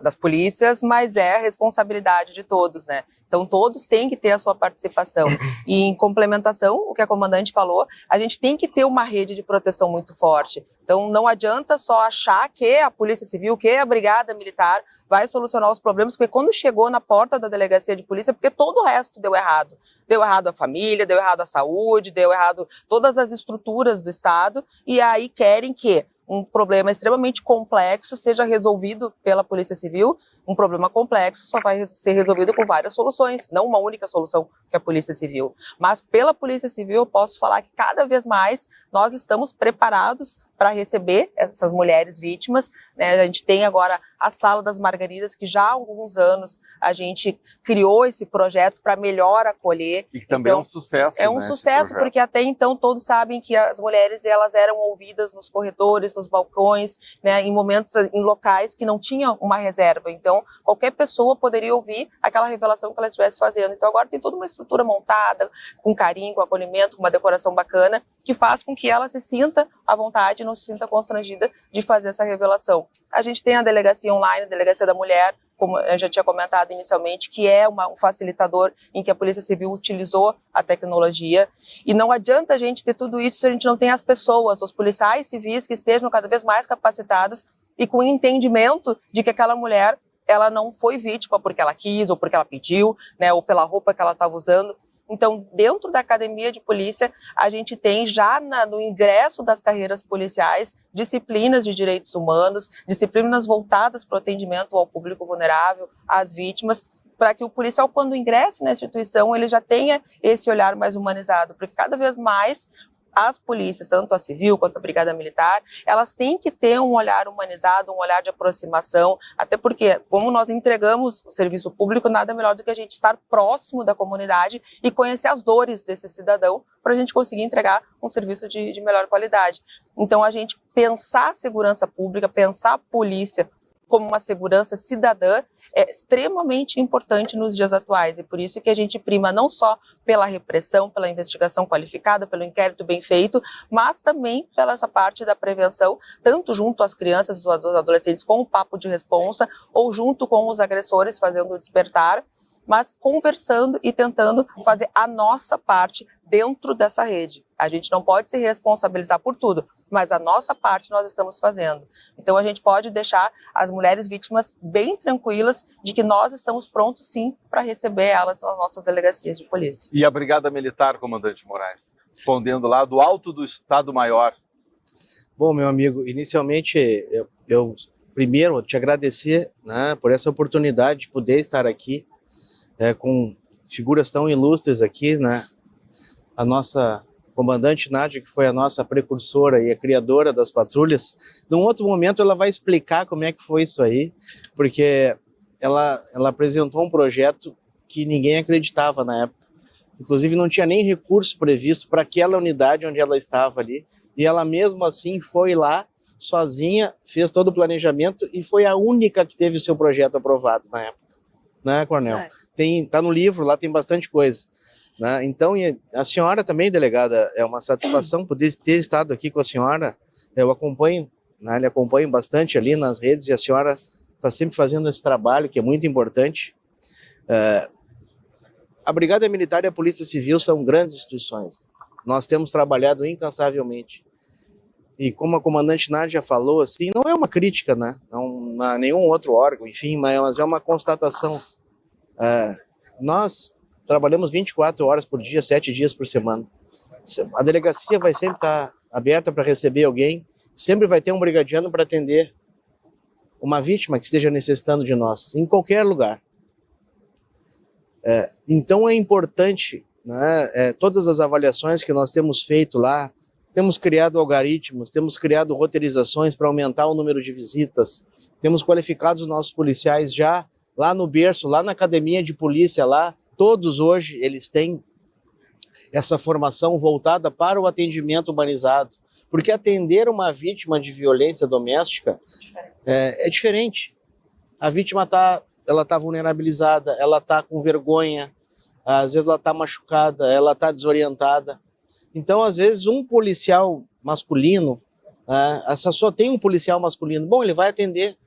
das polícias, mas é responsabilidade de todos, né? Então todos têm que ter a sua participação. E em complementação, o que a comandante falou, a gente tem que ter uma rede de proteção muito forte. Então não adianta só achar que a Polícia Civil, que a Brigada Militar vai solucionar os problemas, porque quando chegou na porta da delegacia de polícia, porque todo o resto deu errado. Deu errado a família, deu errado a saúde, deu errado todas as estruturas do Estado, e aí querem que um problema extremamente complexo seja resolvido pela Polícia Civil. Um problema complexo só vai ser resolvido com várias soluções, não uma única solução, que é a Polícia Civil. Mas pela Polícia Civil eu posso falar que cada vez mais nós estamos preparados para receber essas mulheres vítimas, né? A gente tem agora a Sala das Margaridas, que já há alguns anos a gente criou esse projeto para melhor acolher. E que também é um sucesso. É um sucesso, porque até então todos sabem que as mulheres elas eram ouvidas nos corredores, nos balcões, né, em momentos, em locais que não tinham uma reserva. Então, qualquer pessoa poderia ouvir aquela revelação que ela estivesse fazendo. Então, agora tem toda uma estrutura montada, com carinho, com acolhimento, com uma decoração bacana, que faz com que ela se sinta à vontade, não se sinta constrangida de fazer essa revelação. A gente tem a delegacia online, a delegacia da mulher, como eu já tinha comentado inicialmente, que é um facilitador em que a Polícia Civil utilizou a tecnologia. E não adianta a gente ter tudo isso se a gente não tem as pessoas, os policiais civis que estejam cada vez mais capacitados e com entendimento de que aquela mulher ela não foi vítima porque ela quis ou porque ela pediu, né, ou pela roupa que ela estava usando. Então, dentro da academia de polícia, a gente tem já no ingresso das carreiras policiais disciplinas de direitos humanos, disciplinas voltadas para o atendimento ao público vulnerável, às vítimas, para que o policial, quando ingresse na instituição, ele já tenha esse olhar mais humanizado, porque cada vez mais as polícias, tanto a civil quanto a brigada militar, elas têm que ter um olhar humanizado, um olhar de aproximação, até porque, como nós entregamos o serviço público, nada melhor do que a gente estar próximo da comunidade e conhecer as dores desse cidadão para a gente conseguir entregar um serviço de melhor qualidade. Então, a gente pensar a segurança pública, pensar a polícia como uma segurança cidadã é extremamente importante nos dias atuais, e por isso que a gente prima não só pela repressão, pela investigação qualificada, pelo inquérito bem feito, mas também pela essa parte da prevenção, tanto junto às crianças e aos adolescentes com o papo de responsa, ou junto com os agressores fazendo o despertar, mas conversando e tentando fazer a nossa parte dentro dessa rede. A gente não pode se responsabilizar por tudo, mas a nossa parte nós estamos fazendo. Então a gente pode deixar as mulheres vítimas bem tranquilas de que nós estamos prontos sim para receber elas nas nossas delegacias de polícia. E a Brigada Militar, comandante Moraes, respondendo lá do alto do Estado-Maior. Bom, meu amigo, inicialmente eu primeiro te agradecer, né, por essa oportunidade de poder estar aqui com figuras tão ilustres aqui, né? A nossa comandante Nádia, que foi a nossa precursora e a criadora das patrulhas. Num outro momento ela vai explicar como é que foi isso aí, porque ela apresentou um projeto que ninguém acreditava na época. Inclusive não tinha nem recurso previsto para aquela unidade onde ela estava ali. E ela mesmo assim foi lá, sozinha, fez todo o planejamento e foi a única que teve o seu projeto aprovado na época. Né, Coronel? Tá no livro, lá tem bastante coisa. Né? Então, a senhora também, delegada, é uma satisfação poder ter estado aqui com a senhora. Eu acompanho, né, lhe acompanho bastante ali nas redes e a senhora está sempre fazendo esse trabalho que é muito importante. A Brigada Militar e a Polícia Civil são grandes instituições. Nós temos trabalhado incansavelmente. E como a comandante Nádia falou, assim, não é uma crítica, né? Não a nenhum outro órgão, enfim, mas é uma constatação. Nós trabalhamos 24 horas por dia, 7 dias por semana. A delegacia vai sempre estar aberta para receber alguém, sempre vai ter um brigadiano para atender uma vítima que esteja necessitando de nós, em qualquer lugar. Então é importante, né, todas as avaliações que nós temos feito lá, temos criado algoritmos, temos criado roteirizações para aumentar o número de visitas, temos qualificado os nossos policiais já lá no berço, lá na academia de polícia, lá, todos hoje eles têm essa formação voltada para o atendimento humanizado, porque atender uma vítima de violência doméstica é diferente. A vítima ela tá vulnerabilizada, ela está com vergonha, às vezes ela está machucada, ela está desorientada. Então, às vezes, um policial masculino, só tem um policial masculino, bom, ele vai atender,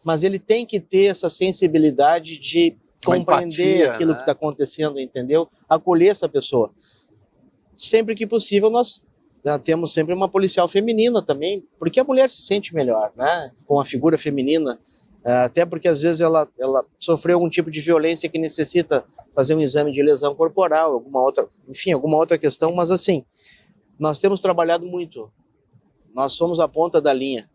mas ele tem que ter essa sensibilidade de compreender empatia, aquilo, né, que está acontecendo, entendeu? Acolher essa pessoa. Sempre que possível, nós temos sempre uma policial feminina também, porque a mulher se sente melhor, né, com a figura feminina, até porque às vezes ela sofreu algum tipo de violência que necessita fazer um exame de lesão corporal, alguma outra questão, mas assim, nós temos trabalhado muito, nós somos a ponta da linha.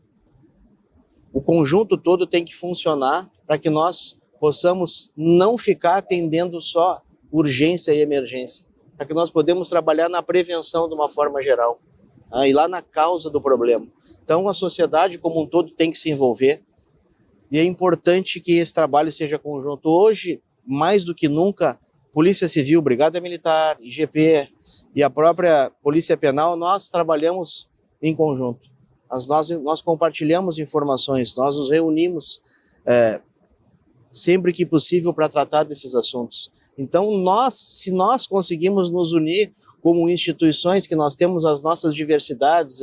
O conjunto todo tem que funcionar para que nós possamos não ficar atendendo só urgência e emergência, para que nós podemos trabalhar na prevenção de uma forma geral, e lá na causa do problema. Então a sociedade como um todo tem que se envolver, e é importante que esse trabalho seja conjunto. Hoje, mais do que nunca, Polícia Civil, Brigada Militar, IGP e a própria Polícia Penal, nós trabalhamos em conjunto. Nós compartilhamos informações, nós nos reunimos sempre que possível para tratar desses assuntos. Então, se nós conseguimos nos unir como instituições que nós temos as nossas diversidades,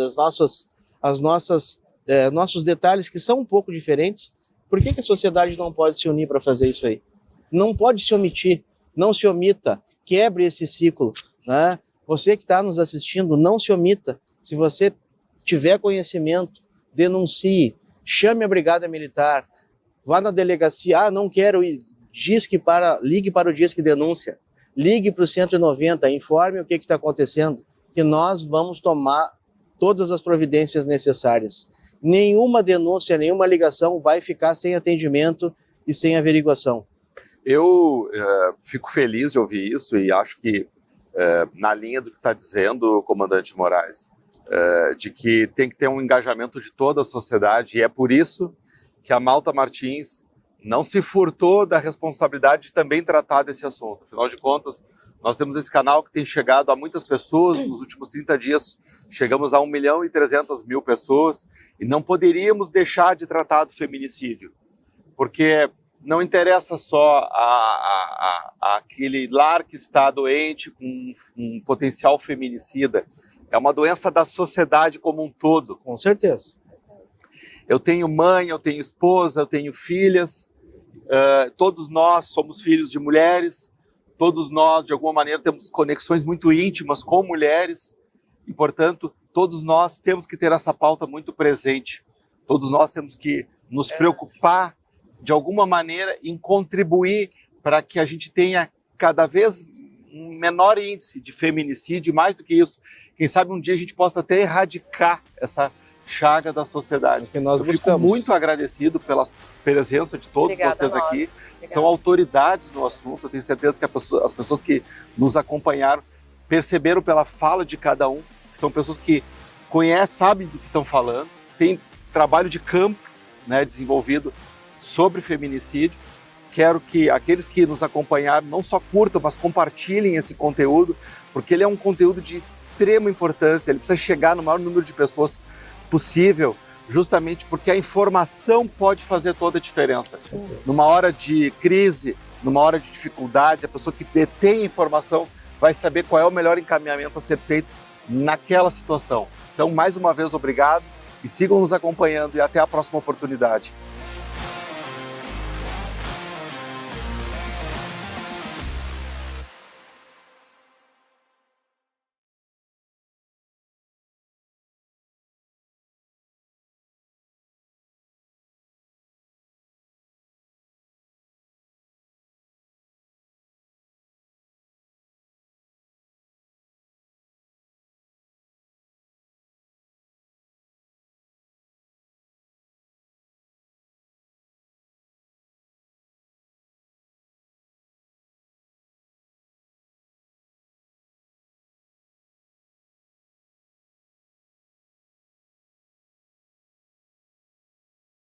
nossos detalhes que são um pouco diferentes, por que a sociedade não pode se unir para fazer isso aí? Não pode se omitir, não se omita, quebre esse ciclo, né? Você que está nos assistindo, não se omita. Se você tiver conhecimento, denuncie, chame a Brigada Militar, vá na delegacia, não quero ir, ligue para o Disque Denúncia, ligue para o 190, informe o que está acontecendo, que nós vamos tomar todas as providências necessárias. Nenhuma denúncia, nenhuma ligação vai ficar sem atendimento e sem averiguação. Eu fico feliz de ouvir isso e acho que na linha do que está dizendo o comandante Moraes, de que tem que ter um engajamento de toda a sociedade, e é por isso que a Malta Martins não se furtou da responsabilidade de também tratar desse assunto. Afinal de contas, nós temos esse canal que tem chegado a muitas pessoas. Nos últimos 30 dias, chegamos a 1.300.000 pessoas, e não poderíamos deixar de tratar do feminicídio, porque não interessa só aquele lar que está doente com um potencial feminicida. É uma doença da sociedade como um todo. Com certeza. Eu tenho mãe, eu tenho esposa, eu tenho filhas. Todos nós somos filhos de mulheres. Todos nós, de alguma maneira, temos conexões muito íntimas com mulheres. E, portanto, todos nós temos que ter essa pauta muito presente. Todos nós temos que nos preocupar, de alguma maneira, em contribuir para que a gente tenha cada vez um menor índice de feminicídio, e mais do que isso, quem sabe um dia a gente possa até erradicar essa chaga da sociedade. Que nós Eu fico muito agradecido pela presença de todos vocês aqui. São autoridades no assunto. Eu tenho certeza que as pessoas que nos acompanharam perceberam pela fala de cada um, que são pessoas que conhecem, sabem do que estão falando, tem trabalho de campo, né, desenvolvido sobre feminicídio. Quero que aqueles que nos acompanharam não só curtam, mas compartilhem esse conteúdo, porque ele é um conteúdo de extrema importância. Ele precisa chegar no maior número de pessoas possível, justamente porque a informação pode fazer toda a diferença. Numa hora de crise, numa hora de dificuldade, a pessoa que detém a informação vai saber qual é o melhor encaminhamento a ser feito naquela situação. Então, mais uma vez, obrigado, e sigam nos acompanhando, e até a próxima oportunidade.